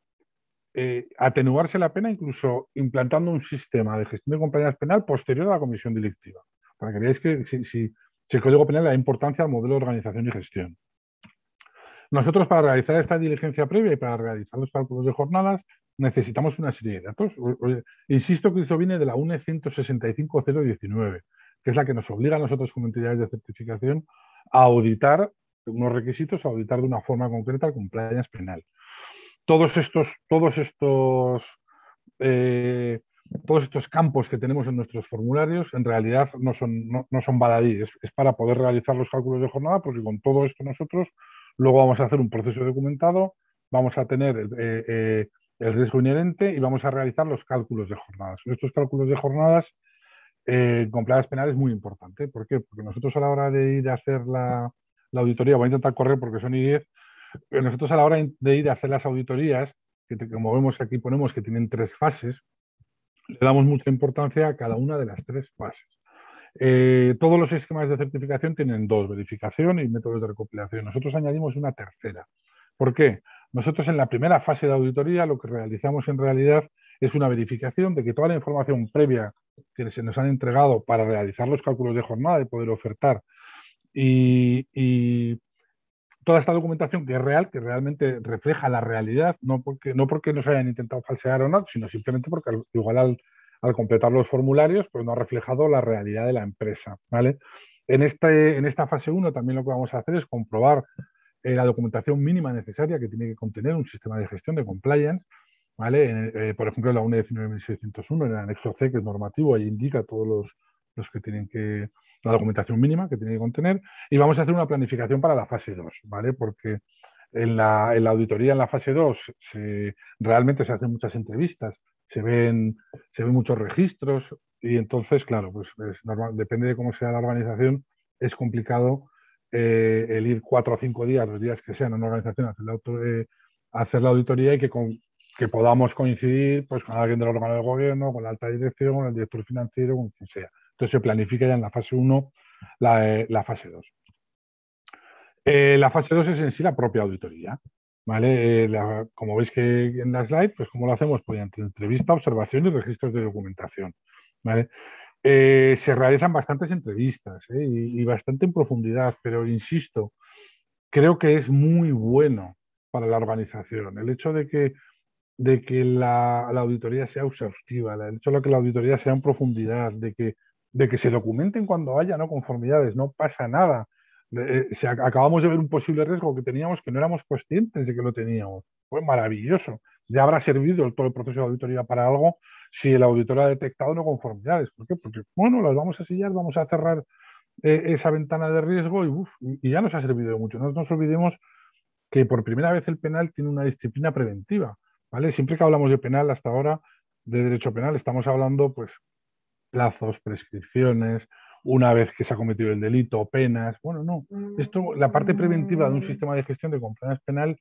atenuarse la pena incluso implantando un sistema de gestión de compliance penal posterior a la comisión delictiva. Para que veáis que si Si el Código Penal le da importancia al modelo de organización y gestión. Nosotros, para realizar esta diligencia previa y para realizar los cálculos de jornadas, necesitamos una serie de datos. Insisto que eso viene de la UNE 165.019, que es la que nos obliga a nosotros como entidades de certificación a auditar unos requisitos, a auditar de una forma concreta el compliance penal. Todos estos campos que tenemos en nuestros formularios en realidad no son baladí, es para poder realizar los cálculos de jornada, porque con todo esto nosotros luego vamos a hacer un proceso documentado, vamos a tener el riesgo inherente y vamos a realizar los cálculos de jornadas. Estos cálculos de jornadas en compliance penal es muy importante. ¿Por qué? Porque nosotros a la hora de ir a hacer la auditoría, voy a intentar correr porque son 10, nosotros a la hora de ir a hacer las auditorías, que como vemos aquí ponemos que tienen 3 fases, le damos mucha importancia a cada una de las 3 fases. Todos los esquemas de certificación tienen 2, verificación y métodos de recopilación. Nosotros añadimos una tercera. ¿Por qué? Nosotros en la primera fase de auditoría lo que realizamos en realidad es una verificación de que toda la información previa que se nos han entregado para realizar los cálculos de jornada y poder ofertar y toda esta documentación que es real, que realmente refleja la realidad, no porque nos hayan intentado falsear o no, sino simplemente porque igual al completar los formularios pues no ha reflejado la realidad de la empresa, ¿vale? En esta fase 1 también lo que vamos a hacer es comprobar la documentación mínima necesaria que tiene que contener un sistema de gestión de compliance, ¿vale? Por ejemplo, en la UNE 19.601, en el anexo C, que es normativo, ahí indica todos los que tienen que, la documentación mínima que tiene que contener, y vamos a hacer una planificación para la fase 2, ¿vale? Porque en la auditoría en la fase 2 realmente se hacen muchas entrevistas, se ven muchos registros y entonces, claro, pues es normal, depende de cómo sea la organización, es complicado el ir 4 o 5 días, los días que sean en una organización a hacer la auditoría y que podamos coincidir pues, con alguien del órgano de gobierno, con la alta dirección, con el director financiero, con quien sea. Entonces se planifica ya en la fase 1 la fase 2. La fase 2 es en sí la propia auditoría, ¿vale? Como veis que en la slide, pues ¿cómo lo hacemos? Pues mediante entrevista, observación y registros de documentación, ¿vale? Se realizan bastantes entrevistas y bastante en profundidad, pero insisto, creo que es muy bueno para la organización el hecho de que la auditoría sea exhaustiva, el hecho de que la auditoría sea en profundidad, de que se documenten cuando haya no conformidades, no pasa nada. Acabamos de ver un posible riesgo que teníamos que no éramos conscientes de que lo teníamos. Fue maravilloso. Ya habrá servido todo el proceso de auditoría para algo si el auditor ha detectado no conformidades. ¿Por qué? Porque, bueno, las vamos a sellar, vamos a cerrar esa ventana de riesgo y ya nos ha servido de mucho. No nos olvidemos que por primera vez el penal tiene una disciplina preventiva, ¿vale? Siempre que hablamos de penal hasta ahora, de derecho penal, estamos hablando, pues, plazos, prescripciones, una vez que se ha cometido el delito, penas. Bueno, no. La parte preventiva de un sistema de gestión de compliance penal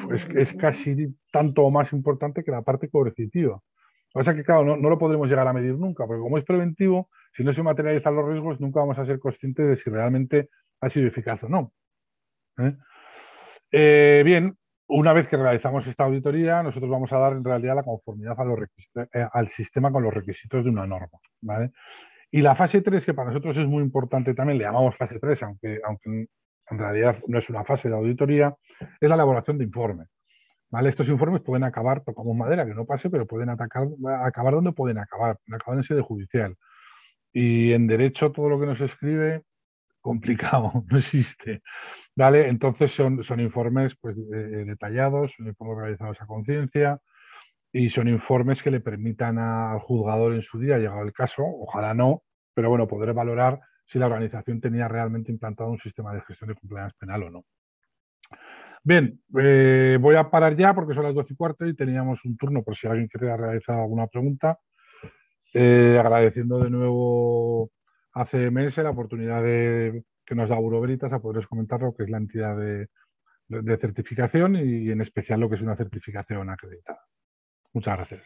es casi tanto o más importante que la parte coercitiva. Lo que pasa es que, claro, no lo podremos llegar a medir nunca, porque como es preventivo, si no se materializan los riesgos, nunca vamos a ser conscientes de si realmente ha sido eficaz o no. Bien, una vez que realizamos esta auditoría, nosotros vamos a dar en realidad la conformidad al sistema con los requisitos de una norma, ¿vale? Y la fase 3, que para nosotros es muy importante también, le llamamos fase 3, aunque en realidad no es una fase de auditoría, es la elaboración de informes, ¿vale? Estos informes pueden acabar, tocamos madera, que no pase, pero pueden acabar donde pueden acabar en sede judicial. Y en derecho todo lo que nos escribe, complicado, no existe, ¿vale? Entonces son informes pues, detallados, son informes realizados a conciencia y son informes que le permitan al juzgador en su día, llegado el caso, ojalá no, pero bueno, poder valorar si la organización tenía realmente implantado un sistema de gestión de compliance penal o no. Bien, voy a parar ya porque son las 12:15 y teníamos un turno por si alguien quería realizar alguna pregunta. Agradeciendo de nuevo a CMS la oportunidad que nos da Bureau Veritas a poderos comentar lo que es la entidad de certificación y en especial lo que es una certificación acreditada. Muchas gracias.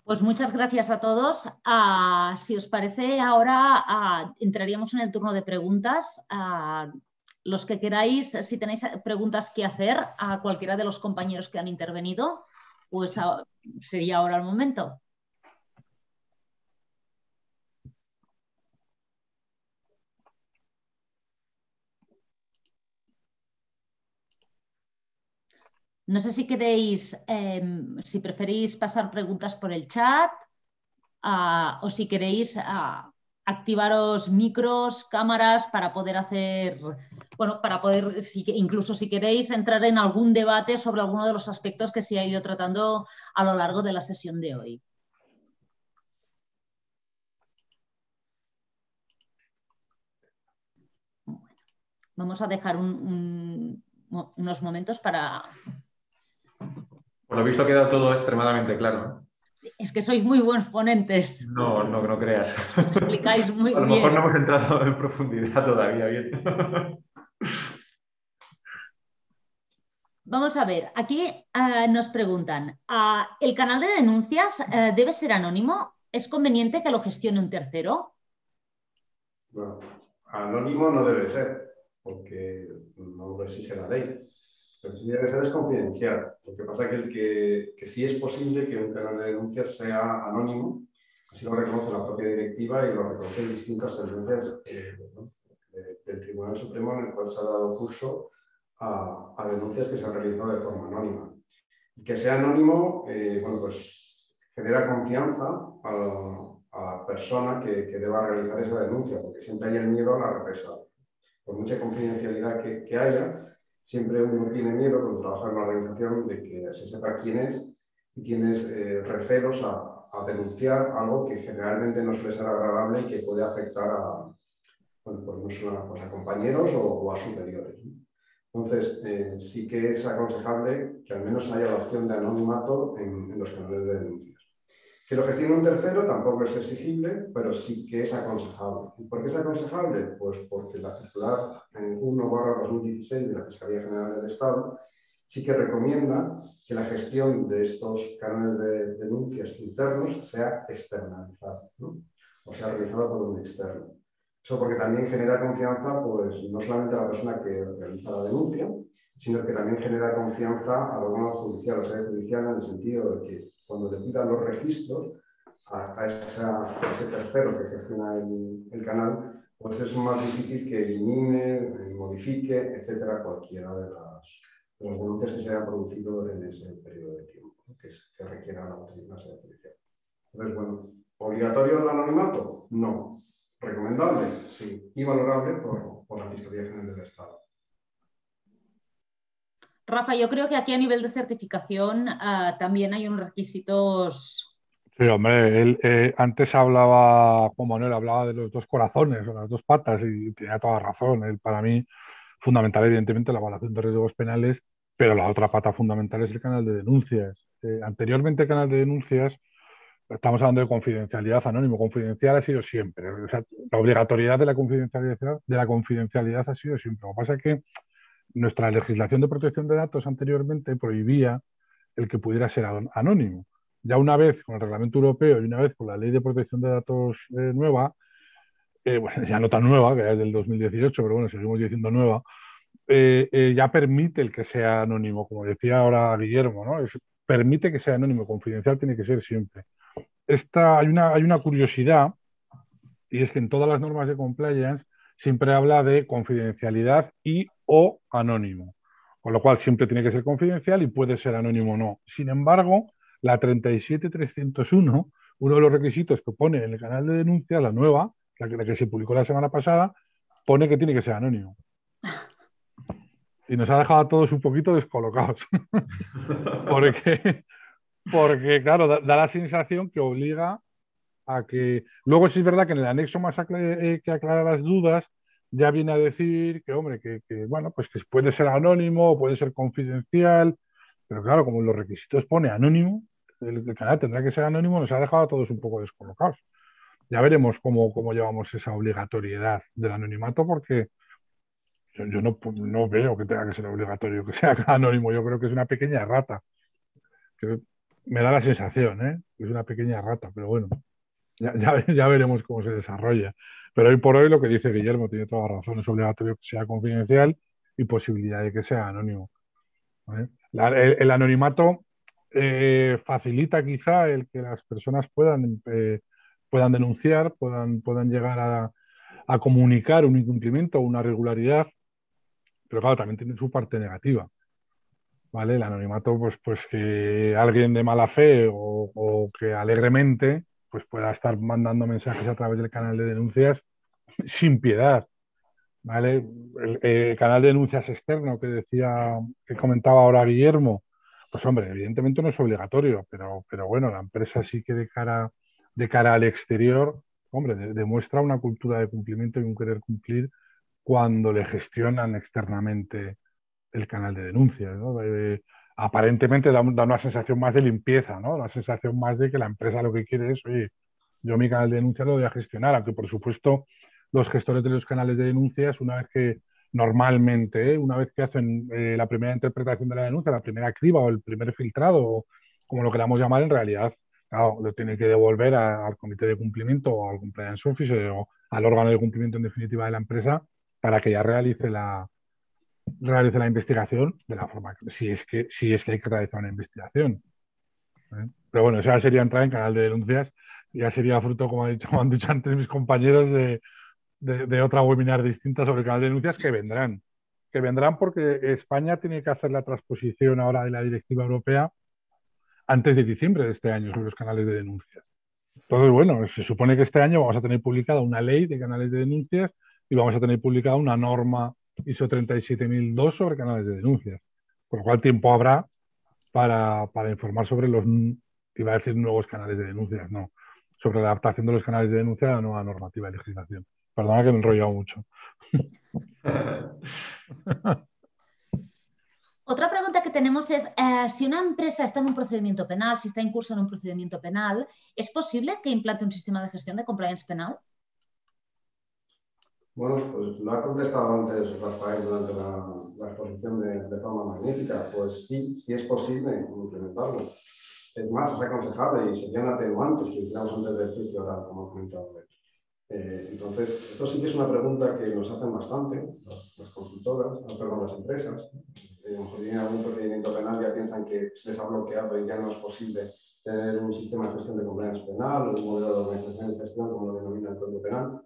Pues muchas gracias a todos. Si os parece, ahora entraríamos en el turno de preguntas. Los que queráis, si tenéis preguntas que hacer a cualquiera de los compañeros que han intervenido, pues sería ahora el momento. No sé si queréis, si preferís pasar preguntas por el chat o si queréis activaros micros, cámaras para poder hacer, bueno, para poder, incluso si queréis entrar en algún debate sobre alguno de los aspectos que se ha ido tratando a lo largo de la sesión de hoy. Vamos a dejar unos momentos para... Por lo visto queda todo extremadamente claro. Es que sois muy buenos ponentes. No, no creas. Os explicáis muy bien. A lo mejor no hemos entrado en profundidad todavía bien. Vamos a ver, aquí nos preguntan, ¿el canal de denuncias debe ser anónimo? ¿Es conveniente que lo gestione un tercero? Bueno, anónimo no debe ser, porque no lo exige la ley. Lo que sí debe ser es confidencial. Lo que pasa es que sí es posible que un canal de denuncias sea anónimo, así lo reconoce la propia directiva y lo reconocen distintas sentencias del Tribunal Supremo, en el cual se ha dado curso a denuncias que se han realizado de forma anónima. Y que sea anónimo, bueno, pues genera confianza a la persona que deba realizar esa denuncia, porque siempre hay el miedo a la represalia. Por mucha confidencialidad que haya, siempre uno tiene miedo cuando trabaja en una organización de que se sepa quién es y tienes recelos a denunciar algo que generalmente no suele ser agradable y que puede afectar a, bueno, pues no solo pues a compañeros o a superiores, ¿no? Entonces, sí que es aconsejable que al menos haya la opción de anonimato en los canales de denuncias. Que lo gestione un tercero tampoco es exigible, pero sí que es aconsejable. ¿Y por qué es aconsejable? Pues porque la circular 1/2016 de la Fiscalía General del Estado sí que recomienda que la gestión de estos canales de denuncias internos sea externalizada, ¿no? O sea, realizada por un externo. Eso porque también genera confianza, pues no solamente a la persona que realiza la denuncia, sino que también genera confianza al órgano judicial, o sea, judicial en el sentido de que cuando le pidan los registros a ese tercero que gestiona el canal, pues es más difícil que elimine, modifique, etcétera, cualquiera de las denuncias que se hayan producido en ese periodo de tiempo, ¿no? que requiera la autorización judicial. Entonces, bueno, ¿obligatorio el anonimato? No. ¿Recomendable? Sí. ¿Y valorable por la Fiscalía General del Estado? Rafa, yo creo que aquí a nivel de certificación también hay unos requisitos. Sí, hombre, él, antes hablaba, Juan Manuel hablaba de los dos corazones o las dos patas y tenía toda razón. Él, para mí, fundamental, evidentemente, la evaluación de riesgos penales, pero la otra pata fundamental es el canal de denuncias. Anteriormente, el canal de denuncias, estamos hablando de confidencialidad anónimo. Confidencial ha sido siempre. O sea, la obligatoriedad de la confidencialidad ha sido siempre. Lo que pasa es que nuestra legislación de protección de datos anteriormente prohibía el que pudiera ser anónimo. Ya una vez con el reglamento europeo y una vez con la ley de protección de datos nueva, bueno, ya no tan nueva, que es del 2018, pero bueno, seguimos diciendo nueva, ya permite el que sea anónimo, como decía ahora Guillermo, ¿no? Permite que sea anónimo, confidencial tiene que ser siempre. Hay una curiosidad, y es que en todas las normas de compliance siempre habla de confidencialidad y o anónimo, con lo cual siempre tiene que ser confidencial y puede ser anónimo o no. Sin embargo, la 37301, uno de los requisitos que pone en el canal de denuncia, la nueva, la que se publicó la semana pasada, pone que tiene que ser anónimo. Y nos ha dejado a todos un poquito descolocados. porque, claro, da la sensación que obliga a que... Luego sí es verdad que en el anexo más que aclara las dudas, ya viene a decir que, hombre, bueno, pues que puede ser anónimo, puede ser confidencial, pero claro, como en los requisitos pone anónimo, el canal tendrá que ser anónimo, nos ha dejado a todos un poco descolocados. Ya veremos cómo llevamos esa obligatoriedad del anonimato, porque yo no veo que tenga que ser obligatorio que sea anónimo. Yo creo que es una pequeña rata. Que me da la sensación, ¿eh? Que es una pequeña rata, pero bueno, ya veremos cómo se desarrolla. Pero hoy por hoy lo que dice Guillermo tiene toda razón, es obligatorio que sea confidencial y posibilidad de que sea anónimo, ¿vale? El anonimato facilita quizá el que las personas puedan denunciar, puedan llegar a comunicar un incumplimiento o una irregularidad, pero claro, también tiene su parte negativa. ¿vale? El anonimato, pues que alguien de mala fe o que alegremente pues pueda estar mandando mensajes a través del canal de denuncias sin piedad, ¿vale? El canal de denuncias externo que comentaba ahora Guillermo, pues hombre, evidentemente no es obligatorio, pero bueno, la empresa sí que de cara al exterior, hombre, demuestra una cultura de cumplimiento y un querer cumplir cuando le gestionan externamente el canal de denuncias, ¿no? Aparentemente da una sensación más de limpieza, ¿no? Una sensación más de que la empresa lo que quiere es, oye, yo mi canal de denuncias lo voy a gestionar, aunque por supuesto los gestores de los canales de denuncias, una vez que hacen la primera interpretación de la denuncia, la primera criba o el primer filtrado, o como lo queramos llamar, en realidad, claro, lo tiene que devolver al comité de cumplimiento o al compliance officer o al órgano de cumplimiento en definitiva de la empresa para que ya realice la investigación de la forma si es que hay que realizar una investigación. ¿Eh? Pero bueno, eso ya sería entrar en canal de denuncias, ya sería fruto, como han dicho antes mis compañeros, de otra webinar distinta sobre el canal de denuncias que vendrán porque España tiene que hacer la transposición ahora de la directiva europea antes de diciembre de este año sobre los canales de denuncias. Entonces, bueno, se supone que este año vamos a tener publicada una ley de canales de denuncias y vamos a tener publicada una norma ISO 37002 sobre canales de denuncias. Por lo cual tiempo habrá para informar sobre iba a decir nuevos canales de denuncias, no, sobre la adaptación de los canales de denuncia a la nueva normativa de legislación. Perdona que me he enrollado mucho. Otra pregunta que tenemos es, si una empresa está en un procedimiento penal, si está en curso en un procedimiento penal, ¿es posible que implante un sistema de gestión de compliance penal? Bueno, pues lo ha contestado antes Rafael durante la exposición de forma magnífica. Pues sí, sí es posible implementarlo. Es más, es aconsejable y serían atenuantes que hiciéramos antes del juicio oral, como ha comentado él. Entonces, esto sí que es una pregunta que nos hacen bastante las consultoras, perdón, las empresas. A lo mejor tienen algún procedimiento penal, ya piensan que se les ha bloqueado y ya no es posible tener un sistema de gestión de compliance penal o un modelo de organización de gestión, como lo denomina el Código Penal.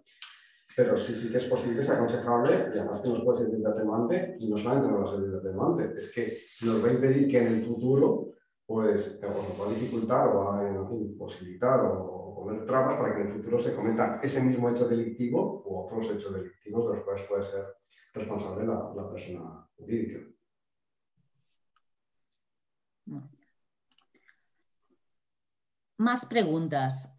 Pero sí que es posible, es aconsejable y además que nos puede servir de atenuante y no solamente nos va a servir de atenuante, es que nos va a impedir que en el futuro pues nos va a dificultar o va a imposibilitar o poner trabas para que en el futuro se cometa ese mismo hecho delictivo u otros hechos delictivos de los cuales puede ser responsable la persona jurídica. Más preguntas.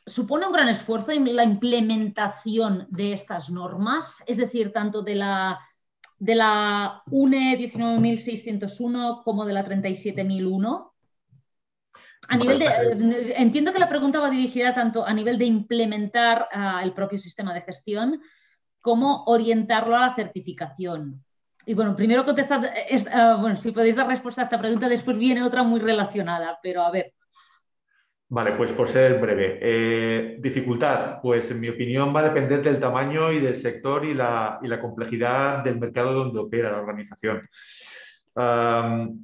¿Supone un gran esfuerzo la implementación de estas normas? Es decir, tanto de la UNE 19.601 como de la 37.001. Entiendo que la pregunta va dirigida tanto a nivel de implementar el propio sistema de gestión como orientarlo a la certificación. Y bueno, primero contestad, bueno, si podéis dar respuesta a esta pregunta, después viene otra muy relacionada, pero a ver. Vale, pues por ser breve. Dificultad, pues en mi opinión va a depender del tamaño y del sector y la complejidad del mercado donde opera la organización.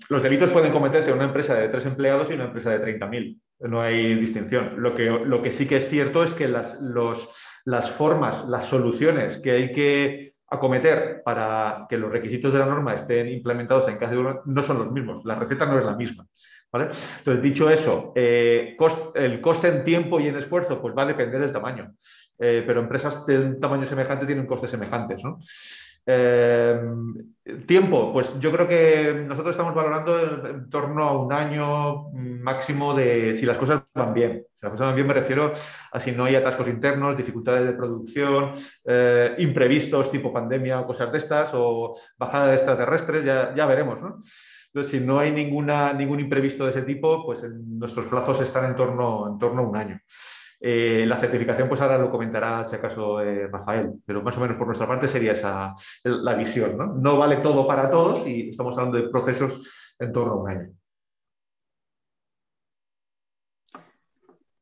Los delitos pueden cometerse en una empresa de 3 empleados y una empresa de 30.000. No hay distinción. Lo que sí que es cierto es que las formas, las soluciones que hay que acometer para que los requisitos de la norma estén implementados en cada uno no son los mismos. La receta no es la misma. ¿Vale? Entonces, dicho eso, el coste en tiempo y en esfuerzo pues va a depender del tamaño. Pero empresas de un tamaño semejante tienen costes semejantes, ¿no? Tiempo, pues yo creo que nosotros estamos valorando en torno a un año máximo de si las cosas van bien. Si las cosas van bien me refiero a si no hay atascos internos, dificultades de producción, imprevistos tipo pandemia o cosas de estas, o bajada de extraterrestres, ya veremos, ¿no? Entonces, si no hay ningún imprevisto de ese tipo, pues nuestros plazos están en torno a un año. La certificación, pues ahora lo comentará, si acaso, Rafael, pero más o menos por nuestra parte sería esa la visión, ¿no? No vale todo para todos y estamos hablando de procesos en torno a un año.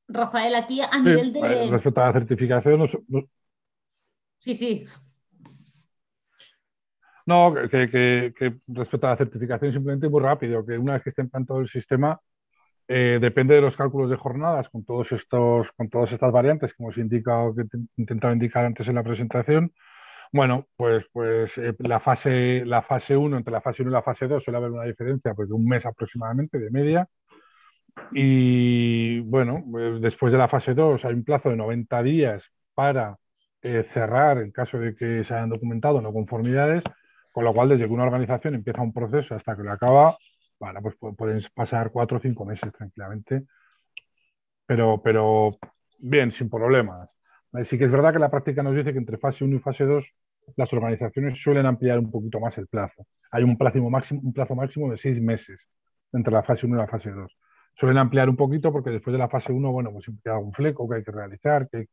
Rafael, aquí a nivel de... Respecto a la certificación... Sí. No, que respecto a la certificación simplemente muy rápido, que una vez que esté implantado el sistema, depende de los cálculos de jornadas con todas estas variantes que hemos indicado, que he intentado indicar antes en la presentación, Bueno, pues la fase 1, entre la fase 1 y la fase 2 suele haber una diferencia pues, de un mes aproximadamente de media. Y bueno, después de la fase 2 hay un plazo de 90 días para cerrar en caso de que se hayan documentado no conformidades, con lo cual desde que una organización empieza un proceso hasta que lo acaba, bueno, pues pueden pasar 4 o 5 meses tranquilamente, pero bien, sin problemas. Sí que es verdad que la práctica nos dice que entre fase 1 y fase 2 las organizaciones suelen ampliar un poquito más el plazo. Hay un plazo máximo de 6 meses entre la fase 1 y la fase 2. Suelen ampliar un poquito porque después de la fase 1, bueno, pues siempre queda algún fleco que hay que realizar, que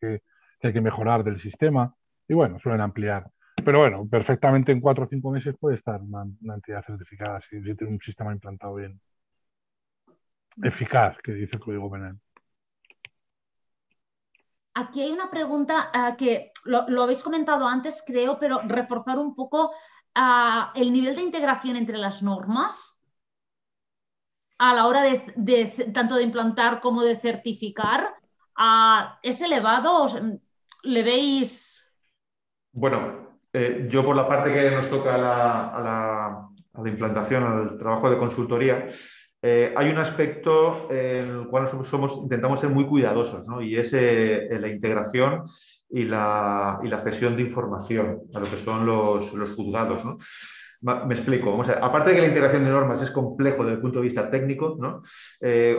hay que mejorar del sistema, y bueno, suelen ampliar. Pero bueno, perfectamente en 4 o 5 meses puede estar una entidad certificada si tiene un sistema implantado bien. Eficaz, que dice el código penal. Aquí hay una pregunta que lo habéis comentado antes, creo, pero reforzar un poco el nivel de integración entre las normas a la hora de tanto de implantar como de certificar. ¿Es elevado? ¿Le veis? Bueno, yo por la parte que nos toca a la implantación, al trabajo de consultoría, hay un aspecto en el cual intentamos ser muy cuidadosos, ¿no? Y es la integración y la cesión de información a lo que son los juzgados, ¿no? Me explico. Vamos a ver. Aparte de que la integración de normas es complejo desde el punto de vista técnico, ¿no?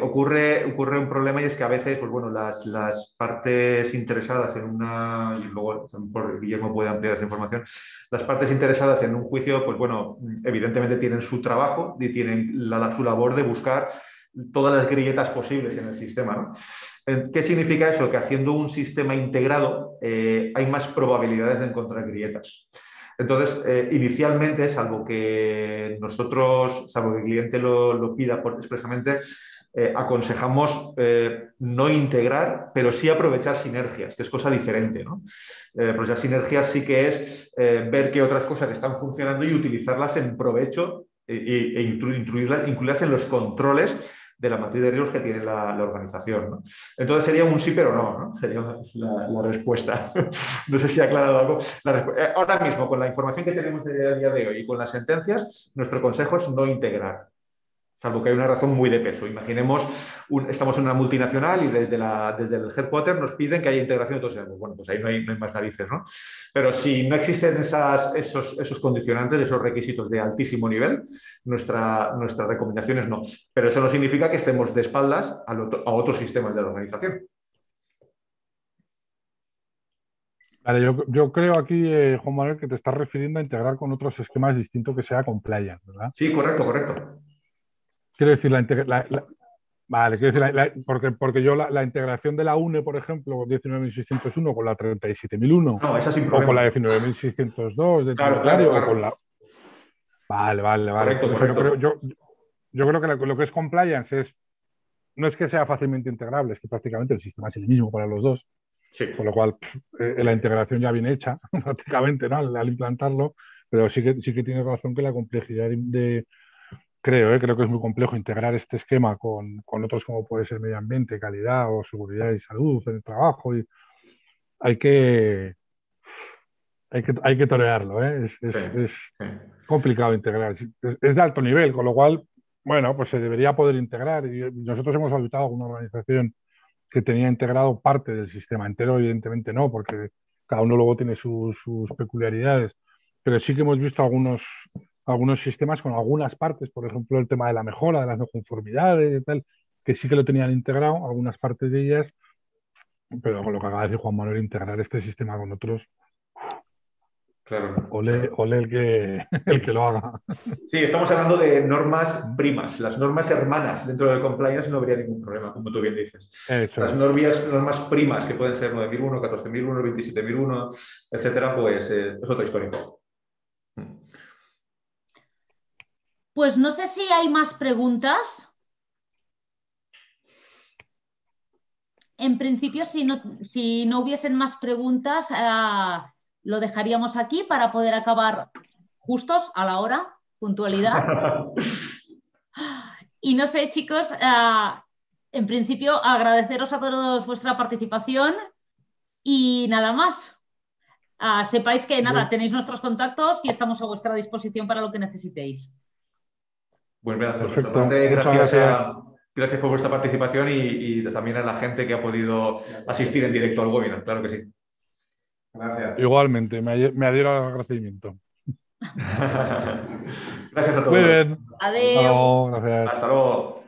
Ocurre un problema, y es que a veces, pues bueno, las partes interesadas en una, y luego por Guillermo puede ampliar esa información, las partes interesadas en un juicio, pues bueno, evidentemente tienen su trabajo y tienen su labor de buscar todas las grilletas posibles en el sistema, ¿no? ¿Qué significa eso? Que haciendo un sistema integrado hay más probabilidades de encontrar grilletas. Entonces, inicialmente, salvo que el cliente lo pida expresamente, aconsejamos no integrar, pero sí aprovechar sinergias, que es cosa diferente, ¿no? Aprovechar sinergias sí que es ver qué otras cosas están funcionando y utilizarlas en provecho e incluirlas en los controles de la matriz de riesgos que tiene la organización, ¿no? Entonces sería un sí pero no, ¿no? Sería la respuesta. No sé si ha aclarado algo. Ahora mismo, con la información que tenemos a día de hoy y con las sentencias, nuestro consejo es no integrar, salvo que hay una razón muy de peso. Imaginemos, estamos en una multinacional y desde el headquarter nos piden que haya integración de todos ellos. Bueno, pues ahí no hay más narices, ¿no? Pero si no existen esos condicionantes, esos requisitos de altísimo nivel, nuestra recomendación es no. Pero eso no significa que estemos de espaldas a otros sistemas de la organización. Vale, yo creo aquí, Juan Manuel, que te estás refiriendo a integrar con otros esquemas distintos que sea compliant, ¿verdad? Sí, correcto. Quiero decir, porque yo la integración de la UNE, por ejemplo, 19.601 con la 37.001, no, esa sin o problema, con la 19.602 de claro. o con la... Vale. Correcto. Yo creo que lo que es compliance no es que sea fácilmente integrable, es que prácticamente el sistema es el mismo para los dos. Sí. Con lo cual, la integración ya viene hecha, prácticamente, ¿no? Al implantarlo, pero sí que tiene razón que la complejidad creo que es muy complejo integrar este esquema con otros como puede ser medio ambiente, calidad o seguridad y salud en el trabajo. Y hay que torearlo, ¿eh? Es complicado integrar. Es de alto nivel, con lo cual, bueno, pues se debería poder integrar. Y nosotros hemos auditado alguna organización que tenía integrado parte del sistema entero, evidentemente no, porque cada uno luego tiene sus peculiaridades, pero sí que hemos visto algunos sistemas con algunas partes, por ejemplo, el tema de la mejora, de las no conformidades y tal, que sí que lo tenían integrado, algunas partes de ellas, pero con lo que acaba de decir Juan Manuel, integrar este sistema con otros, claro. Ole el que lo haga. Sí, estamos hablando de normas primas. Las normas hermanas dentro del compliance no habría ningún problema, como tú bien dices. Las normas primas, que pueden ser 9.001, 14.001, 27.001, etcétera, pues es otra historia. Pues no sé si hay más preguntas. En principio, si no hubiesen más preguntas, lo dejaríamos aquí para poder acabar justos a la hora, puntualidad. Y no sé, chicos, en principio agradeceros a todos vuestra participación y nada más. sepáis que nada, tenéis nuestros contactos y estamos a vuestra disposición para lo que necesitéis. Pues mira, Perfecto. Gracias por vuestra participación y también a la gente que ha podido asistir en directo al webinar, claro que sí. Gracias. Igualmente, me adhiero al agradecimiento. Gracias a todos. Muy bien. Adiós. Gracias. Hasta luego.